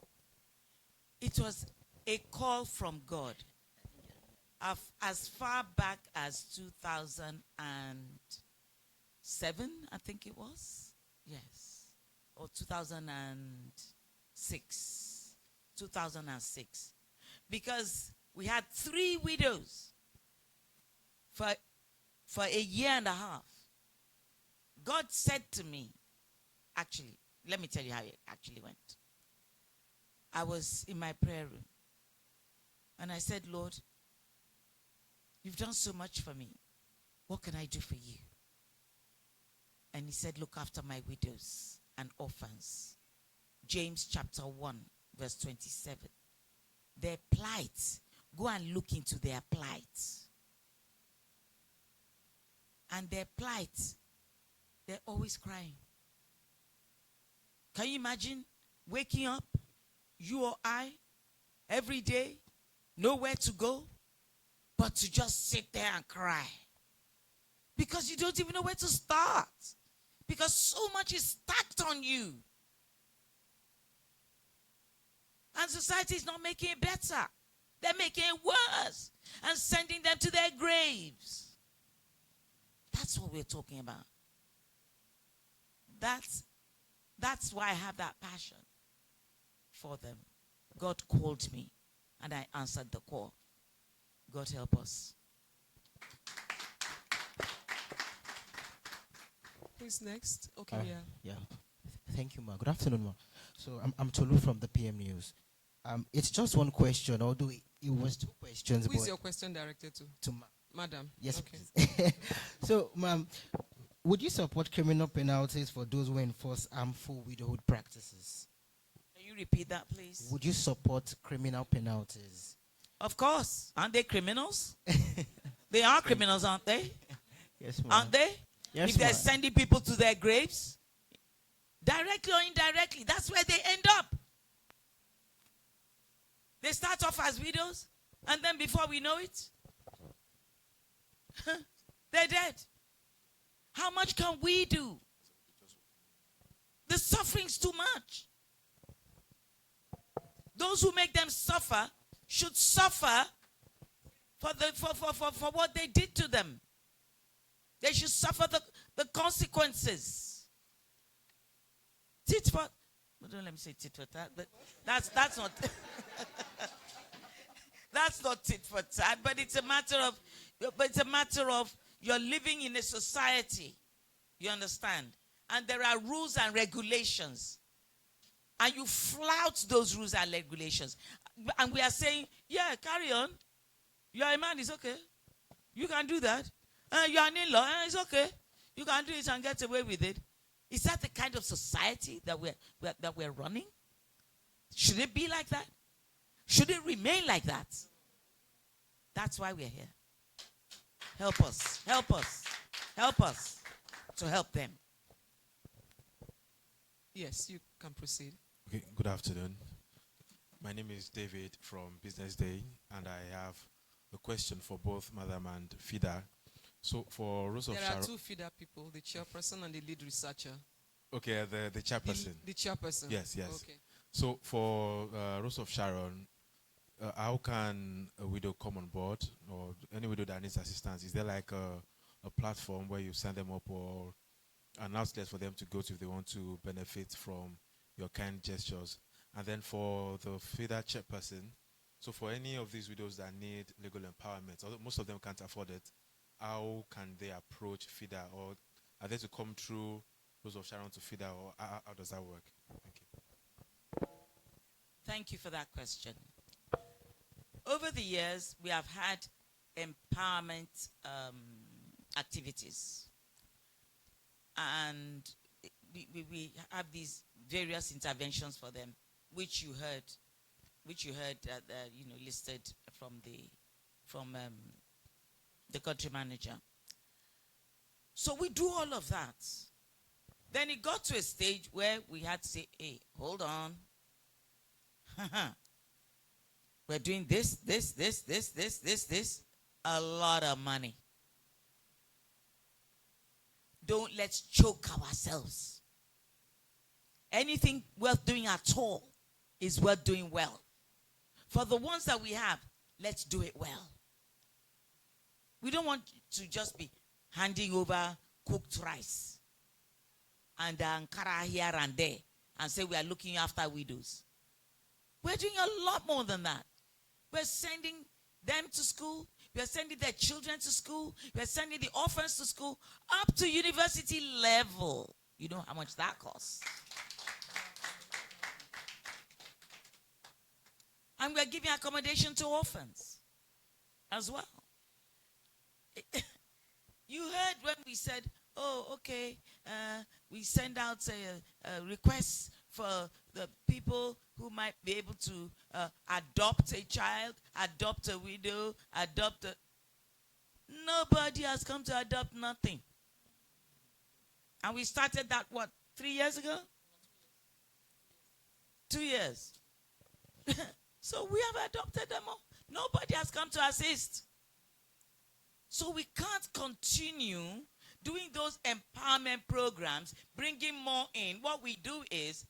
Speaker 2: It was a call from God. As far back as 2007, I think it was. Yes. Or 2006. 2006. Because we had 3 widows for a year and a half. God said to me, actually, let me tell you how it actually went. I was in my prayer room and I said, Lord, you've done so much for me. What can I do for you? And he said, look after my widows and orphans. James chapter 1, verse 27. Their plight, go and look into their plight. And their plight, they're always crying. Can you imagine waking up, you or I, every day, nowhere to go, but to just sit there and cry? Because you don't even know where to start. Because so much is stacked on you. And society is not making it better. They're making it worse and sending them to their graves. That's what we're talking about. That's why I have that passion for them. God called me and I answered the call. God help us.
Speaker 1: Who's next? Okay,
Speaker 9: Yeah. Thank you, ma. Good afternoon, ma. So I'm Tolu from the PM News. It's just one question, although it was 2 questions.
Speaker 1: Who is your question directed to?
Speaker 9: To
Speaker 1: Madam.
Speaker 9: Yes,
Speaker 1: okay.
Speaker 9: please. So, ma'am, would you support criminal penalties for those who enforce harmful widowhood practices?
Speaker 2: Can you repeat that, please?
Speaker 9: Would you support criminal penalties?
Speaker 2: Of course. Aren't they criminals? They are criminals, aren't they?
Speaker 9: Yes, ma'am.
Speaker 2: Aren't they?
Speaker 9: Yes,
Speaker 2: if they're
Speaker 9: ma'am.
Speaker 2: sending people to their graves, directly or indirectly, that's where they end up. They start off as widows, and then before we know it, they're dead. How much can we do? The suffering's too much. Those who make them suffer should suffer for what they did to them. They should suffer the consequences. Tit for, don't let me say tit for tat, but that's not that's not tit for tat, but it's a matter of you're living in a society, you understand, and there are rules and regulations, and you flout those rules and regulations, and we are saying, yeah, carry on. You're a man, it's okay. You can do that. You're an in-law, it's okay. You can do it and get away with it. Is that the kind of society that we're running? Should it be like that? Should it remain like that? That's why we're here. Help us. Help us. Help us to help them.
Speaker 1: Yes, you can proceed.
Speaker 10: Okay, good afternoon. My name is David from Business Day, and I have a question for both Madam and FIDA. So for Rose of
Speaker 1: There
Speaker 10: Sharon,
Speaker 1: are 2 FIDA people, the chairperson and the lead researcher.
Speaker 10: okay, the chairperson.
Speaker 1: The chairperson.
Speaker 10: Yes.
Speaker 1: Okay.
Speaker 10: So for Rose of Sharon, how can a widow come on board, or any widow that needs assistance? Is there like a platform where you send them up, or an outlet for them to go to if they want to benefit from your kind gestures? And then for the FIDA chairperson, so for any of these widows that need legal empowerment, although most of them can't afford it, how can they approach FIDA, or are they to come through Rose of Sharon to FIDA, or how does that work? Thank you.
Speaker 2: Thank you for that question. Over the years, we have had empowerment activities. And we have these various interventions for them, which you heard listed from the country manager. So we do all of that. Then it got to a stage where we had to say, hey, hold on. We're doing this. A lot of money. Let's choke ourselves. Anything worth doing at all is worth doing well. For the ones that we have, let's do it well. We don't want to just be handing over cooked rice and Ankara here and there and say we are looking after widows. We're doing a lot more than that. We're sending them to school. We're sending their children to school. We're sending the orphans to school up to university level. You know how much that costs. And we're giving accommodation to orphans as well. You heard when we said, oh, okay, we send out a request for the people who might be able to adopt a child, adopt a widow, adopt a... Nobody has come to adopt nothing. And we started that, 3 years ago? 2 years. So we have adopted them all. Nobody has come to assist. So we can't continue doing those empowerment programs, bringing more in. What we do is,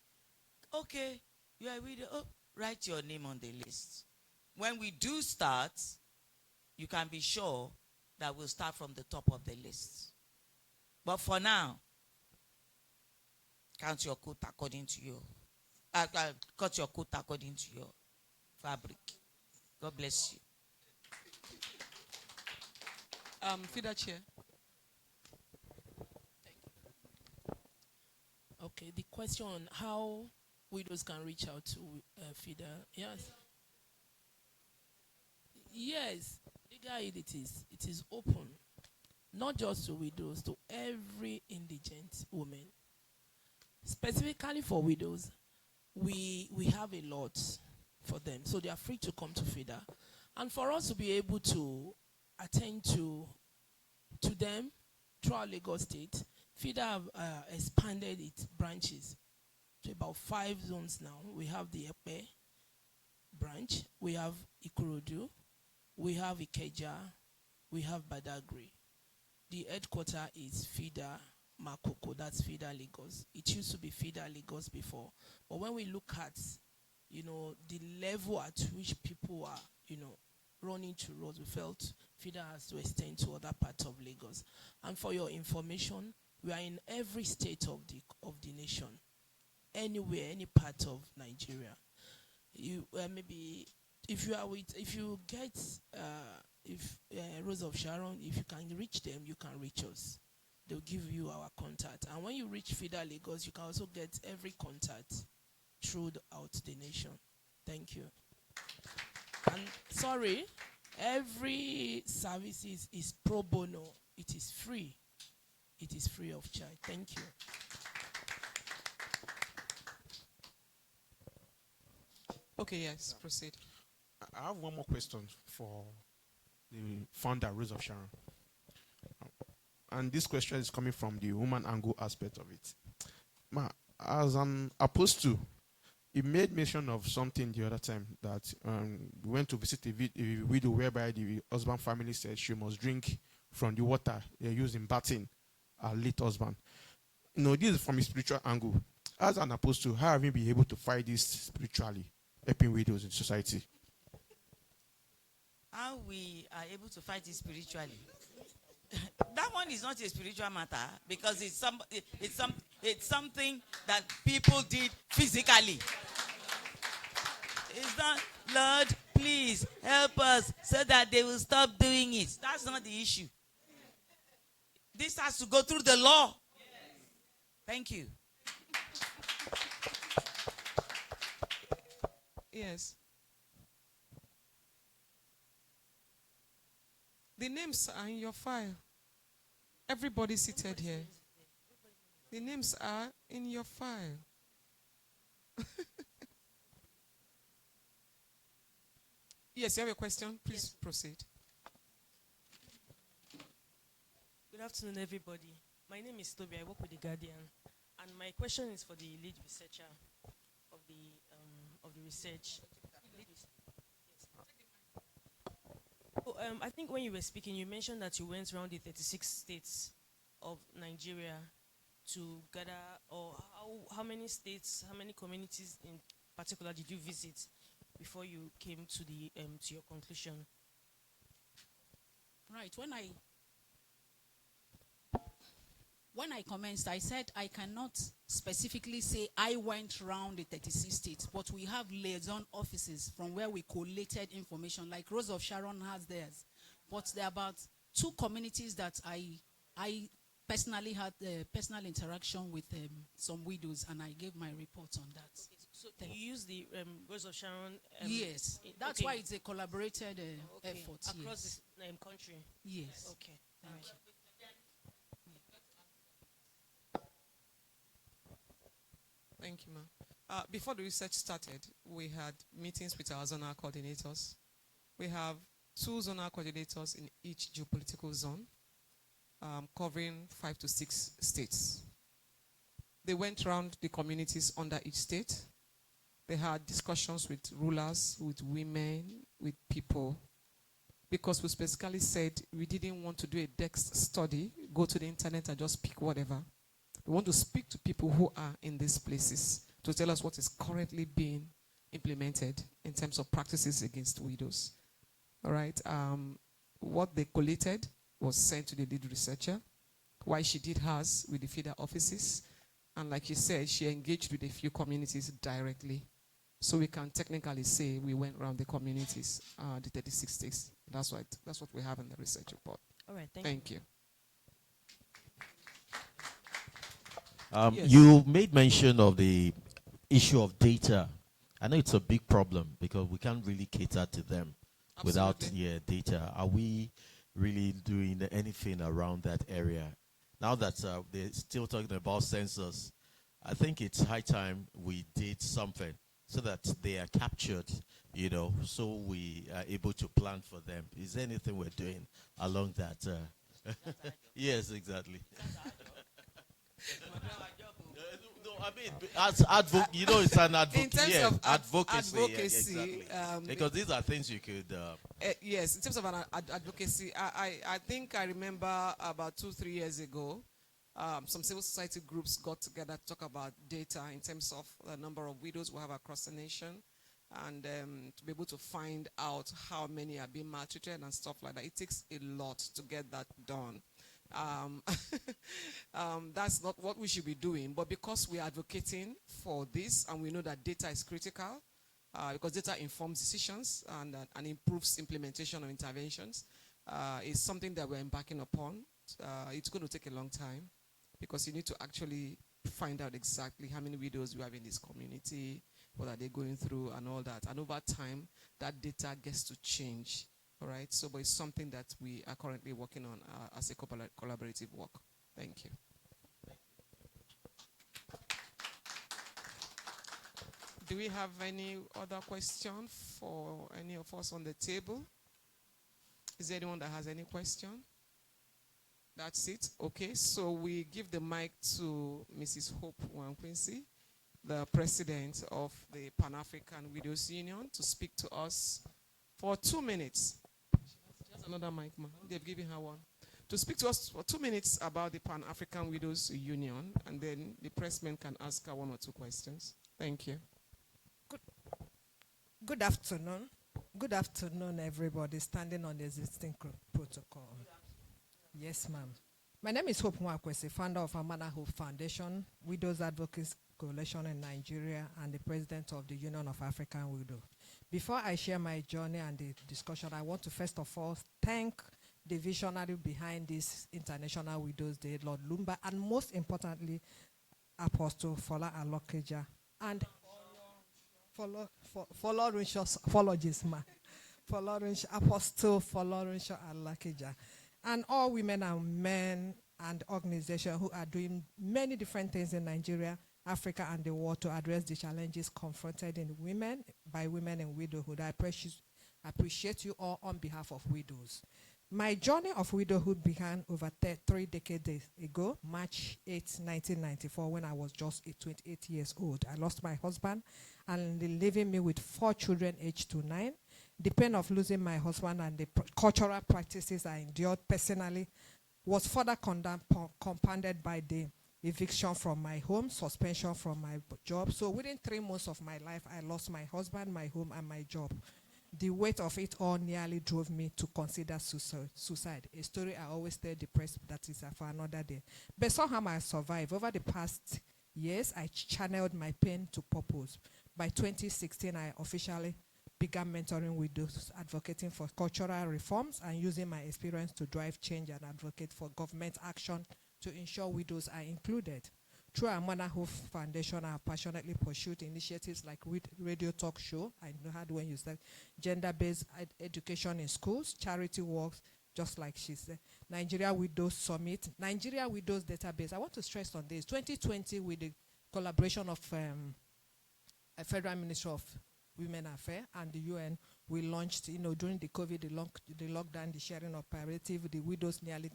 Speaker 2: okay, you are a widow, write your name on the list. When we do start, you can be sure that we'll start from the top of the list. But for now, count your coat according to your, cut your coat according to your fabric. God bless you.
Speaker 1: FIDA chair.
Speaker 3: Okay, the question on how widows can reach out to FIDA. Yes. Yes, legal aid it is open, not just to widows, to every indigent woman. Specifically for widows, we have a lot for them, so they are free to come to FIDA, and for us to be able to attend to them throughout Lagos State, FIDA have expanded its branches to about 5 zones now. We have the Epe branch, we have Ikorodu, we have Ikeja, we have Badagry. The headquarter is FIDA Makoko, that's FIDA Lagos. It used to be FIDA Lagos before. But when we look at, the level at which people are, running to roads, we felt FIDA has to extend to other parts of Lagos. And for your information, we are in every state of the nation, anywhere, any part of Nigeria. You maybe if you get Rose of Sharon, if you can reach them, you can reach us. They'll give you our contact. And when you reach FIDA Lagos, you can also get every contact throughout the nation. Thank you. And sorry, every service is pro bono. It is free. It is free of charge. Thank you.
Speaker 1: Okay, yes, proceed.
Speaker 7: I have one more question for the founder, Rose of Sharon. And this question is coming from the woman angle aspect of it. As an apostle, he made mention of something the other time that we went to visit a widow whereby the husband family said she must drink from the water they used in bathing her late husband. This is from a spiritual angle. As an apostle, how have you been able to fight this spiritually, helping widows in society?
Speaker 2: how we are able to fight it spiritually. That one is not a spiritual matter because it's something that people did physically. It's not, Lord, please help us so that they will stop doing it. That's not the issue. This has to go through the law. Thank you.
Speaker 1: Yes. The names are in your file. Everybody seated here. The names are in your file. Yes, you have a question? Please proceed.
Speaker 11: Good afternoon, everybody. My name is Toby. I work with The Guardian. And my question is for the lead researcher of the research. So, I think when you were speaking, you mentioned that you went around the 36 states of Nigeria to gather, or how many states, how many communities in particular did you visit before you came to the to your conclusion?
Speaker 4: Right. When I commenced, I said I cannot specifically say I went around the 36 states, but we have liaison offices from where we collated information, like Rose of Sharon has theirs. But there are about 2 communities that I personally had personal interaction with some widows, and I gave my report on that.
Speaker 11: Okay, so you use the Rose of Sharon?
Speaker 4: Yes, that's why it's a collaborated effort.
Speaker 11: Across the country?
Speaker 4: Yes.
Speaker 11: Okay, thank you.
Speaker 1: Thank you, ma'am. Before the research started, we had meetings with our zonal coordinators. We have 2 zonal coordinators in each geopolitical zone, covering 5 to 6 states. They went around the communities under each state. They had discussions with rulers, with women, with people, because we specifically said we didn't want to do a desk study, go to the internet and just pick whatever. We want to speak to people who are in these places to tell us what is currently being implemented in terms of practices against widows. All right. What they collated was sent to the lead researcher, while she did hers with the FIDA offices. And like she said, she engaged with a few communities directly. So we can technically say we went around the communities, the 36 states. That's what we have in the research report.
Speaker 11: All right,
Speaker 1: thank you.
Speaker 5: Yes. You made mention of the issue of data. I know it's a big problem because we can't really cater to them without data. Are we really doing anything around that area? Now that they're still talking about census, I think it's high time we did something so that they are captured, so we are able to plan for them. Is there anything we're doing along that? Yes, exactly. No, I mean, as it's an advocacy.
Speaker 1: In terms of
Speaker 5: advocacy, exactly. Because these are things you could.
Speaker 1: Yes, in terms of an advocacy, I think I remember about 2-3 years ago, some civil society groups got together to talk about data in terms of the number of widows we have across the nation, and to be able to find out how many are being maltreated and stuff like that. It takes a lot to get that done. That's not what we should be doing, but because we are advocating for this and we know that data is critical, because data informs decisions and improves implementation of interventions, is something that we're embarking upon. It's going to take a long time because you need to actually find out exactly how many widows we have in this community, what are they going through and all that. And over time, that data gets to change. All right, so but it's something that we are currently working on as a collaborative work. Thank you. Do we have any other question for any of us on the table? Is there anyone that has any question? That's it. Okay, so we give the mic to Mrs. Hope Wanquincy, the president of the Pan-African Widows Union, to speak to us for 2 minutes. Another mic, ma. They've given her one. To speak to us for 2 minutes about the Pan-African Widows Union, and then the pressmen can ask her 1 or 2 questions. Thank you.
Speaker 12: Good afternoon. Good afternoon, everybody, standing on the existing protocol. Yes, ma'am. My name is Hope Mwakwesi, founder of Amana Hope Foundation, Widows Advocates Coalition in Nigeria, and the president of the Union of African Widows. Before I share my journey and the discussion, I want to first of all thank the visionary behind this International Widows Day, Lord Lumba, and most importantly, Apostle Folorunso Alakija and Apostle Folorunso Alakija, and all women and men and organizations who are doing many different things in Nigeria, Africa, and the world to address the challenges confronted by women in widowhood. I appreciate you all on behalf of widows. My journey of widowhood began over 3 decades ago, March 8, 1994, when I was just 28 years old. I lost my husband and leaving me with 4 children aged to 9. The pain of losing my husband and the cultural practices I endured personally was further compounded by the eviction from my home, suspension from my job. So within 3 months of my life, I lost my husband, my home, and my job. The weight of it all nearly drove me to consider suicide. A story I always tell the press, that is for another day. But somehow I survived. Over the past years, I channeled my pain to purpose. By 2016, I officially began mentoring widows, advocating for cultural reforms, and using my experience to drive change and advocate for government action to ensure widows are included. Through our Amana Hope Foundation, I have passionately pursued initiatives like radio talk show, I know how when you said, gender-based education in schools, charity works, just like she said, Nigeria Widows Summit, Nigeria Widows Database. I want to stress on this. 2020, with the collaboration of a Federal Ministry of Women Affairs and the UN, we launched, during the COVID, the lockdown, the sharing of palliative, the widows nearly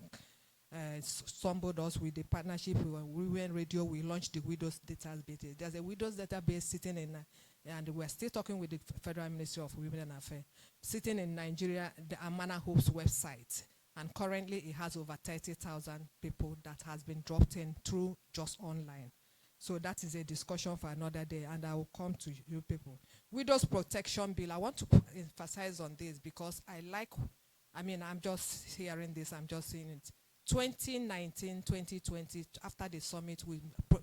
Speaker 12: stumbled us with the partnership with Women Radio. We launched the Widows Database. There's a Widows Database sitting in, and we're still talking with the Federal Ministry of Women Affairs, sitting in Nigeria, the Amana Hope's website. And currently it has over 30,000 people that has been dropped in through just online. So that is a discussion for another day, and I will come to you people. Widows Protection Bill, I want to emphasize on this because I'm just hearing this, I'm just seeing it. 2019, 2020, after the summit, we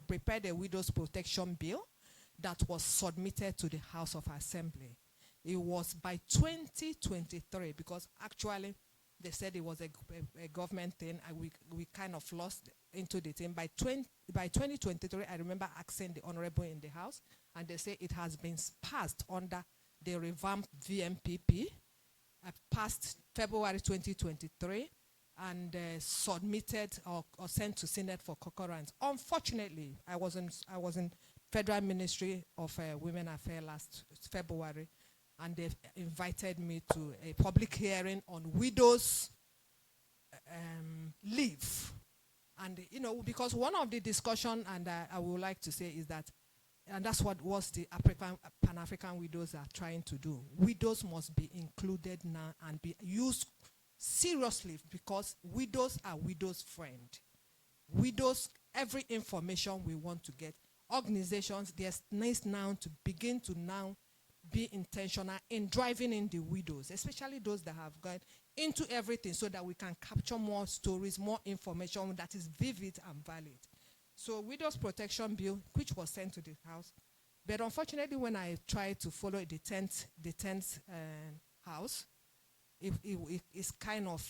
Speaker 12: prepared a Widows Protection Bill that was submitted to the House of Assembly. It was by 2023, because actually they said it was a government thing, and we kind of lost into the thing. By 2023, I remember asking the Honorable in the House, and they say it has been passed under the revamped VMPP, passed February 2023, and submitted or sent to Senate for concurrence. Unfortunately, I was in Federal Ministry of Women Affairs last February, and they invited me to a public hearing on widows' leave. And because one of the discussion, and I would like to say, is that, and that's what was the Pan-African widows are trying to do. Widows must be included now and be used seriously, because widows are widows' friend. Widows, every information we want to get, organizations, there's needs now to begin to now be intentional in driving in the widows, especially those that have gone into everything, so that we can capture more stories, more information that is vivid and valid. So Widows Protection Bill, which was sent to the House, but unfortunately when I tried to follow the 10th House, it's kind of,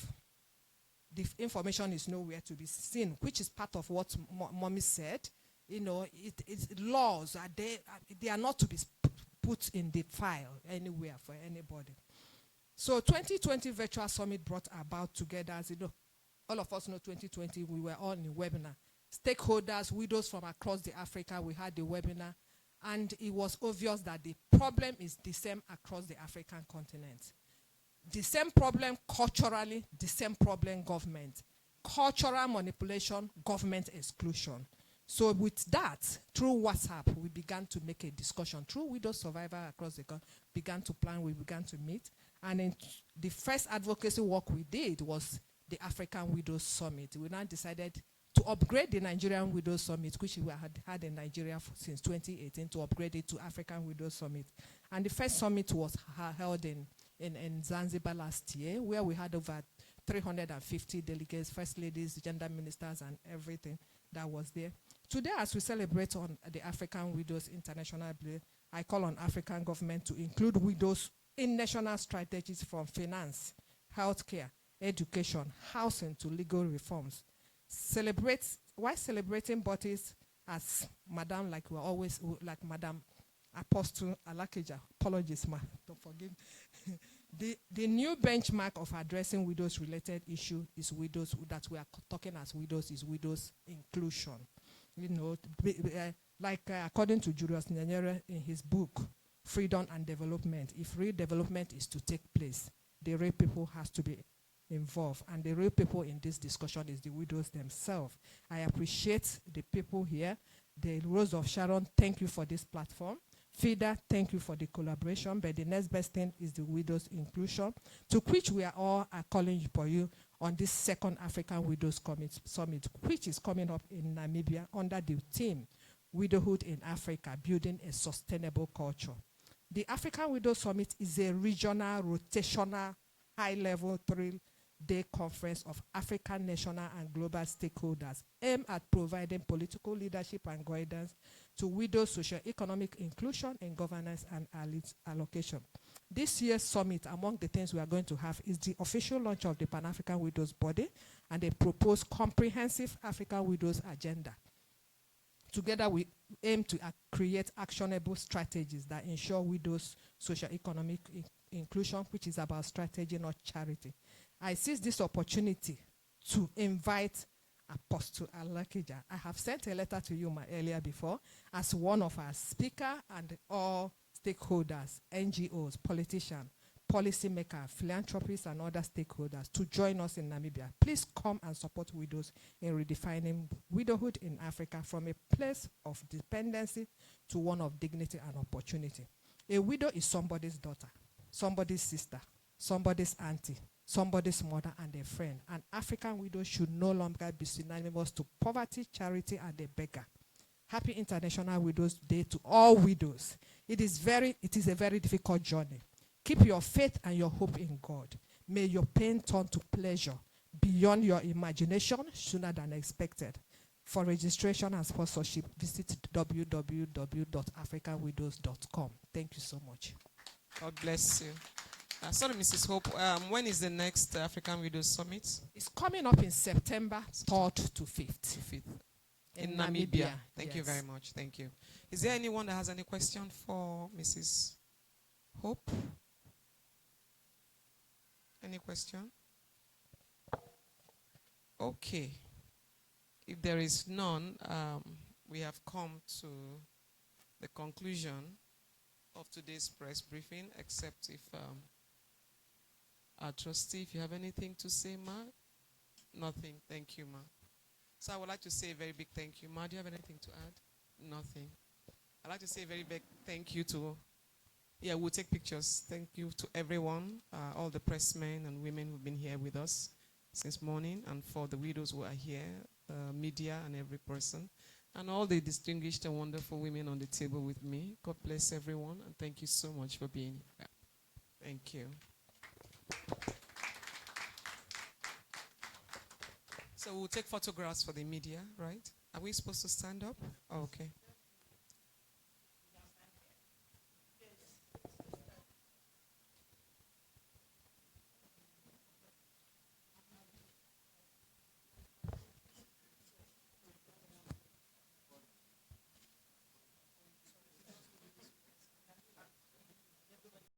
Speaker 12: the information is nowhere to be seen, which is part of what Mommy said. It's laws, they are not to be put in the file anywhere for anybody. So 2020 Virtual Summit brought about together, as all of us know, 2020, we were all in a webinar. Stakeholders, widows from across the Africa, we had the webinar, and it was obvious that the problem is the same across the African continent. The same problem culturally, the same problem government. Cultural manipulation, government exclusion. So with that, through WhatsApp, we began to make a discussion. Through Widow Survivor across the country, began to plan, we began to meet. And in the first advocacy work we did was the African Widows Summit. We now decided to upgrade the Nigerian Widows Summit, which we had in Nigeria since 2018, to upgrade it to African Widows Summit. And the first summit was held in in Zanzibar last year, where we had over 350 delegates, first ladies, gender ministers, and everything that was there. Today, as we celebrate on the African Widows International Day, I call on African government to include widows in national strategies from finance, healthcare, education, housing to legal reforms. While celebrating bodies as Madam, like we're always, like Madam Apostle Alakija, apologies, ma, don't forgive. The new benchmark of addressing widows-related issue is widows, that we are talking as widows, is widows inclusion. You know, according to Julius Nyanyere in his book, Freedom and Development, if real development is to take place, the real people has to be involved. And the real people in this discussion is the widows themselves. I appreciate the people here. The Rose of Sharon, thank you for this platform. FIDA, thank you for the collaboration, but the next best thing is the widows inclusion, to which we are all calling for you on this second African Widows Summit, which is coming up in Namibia under the theme, Widowhood in Africa, Building a Sustainable Culture. The African Widows Summit is a regional, rotational, high-level, three-day conference of African national and global stakeholders aimed at providing political leadership and guidance to widows' socio-economic inclusion in governance and allocation. This year's summit, among the things we are going to have, is the official launch of the Pan-African Widows Body and a proposed comprehensive African Widows agenda. Together, we aim to create actionable strategies that ensure widows' socio-economic inclusion, which is about strategy, not charity. I seize this opportunity to invite Apostle Alakija. I have sent a letter to you earlier before as one of our speakers and all stakeholders, NGOs, politicians, policymakers, philanthropists, and other stakeholders to join us in Namibia. Please come and support widows in redefining widowhood in Africa from a place of dependency to one of dignity and opportunity. A widow is somebody's daughter, somebody's sister, somebody's auntie, somebody's mother, and a friend. An African widow should no longer be synonymous to poverty, charity, and a beggar. Happy International Widows Day to all widows. It is a very difficult journey. Keep your faith and your hope in God. May your pain turn to pleasure beyond your imagination sooner than expected. For registration and sponsorship, visit www.africanwidows.com. Thank you so much.
Speaker 1: God bless you. Sorry, Mrs. Hope, when is the next African Widows Summit?
Speaker 12: It's coming up in September 3rd to 5th.
Speaker 1: In Namibia. Thank you very much. Thank you. Is there anyone that has any question for Mrs. Hope? Any question? Okay. If there is none, we have come to the conclusion of today's press briefing, except if our trustee, if you have anything to say, Ma? Nothing. Thank you, Ma. So I would like to say a very big thank you. Ma, do you have anything to add? Nothing. I'd like to say a very big thank you to, we'll take pictures. Thank you to everyone, all the pressmen and women who've been here with us since morning, and for the widows who are here, media and every person, and all the distinguished and wonderful women on the table with me. God bless everyone, and thank you so much for being here. Thank you. So we'll take photographs for the media, right? Are we supposed to stand up? Oh, okay.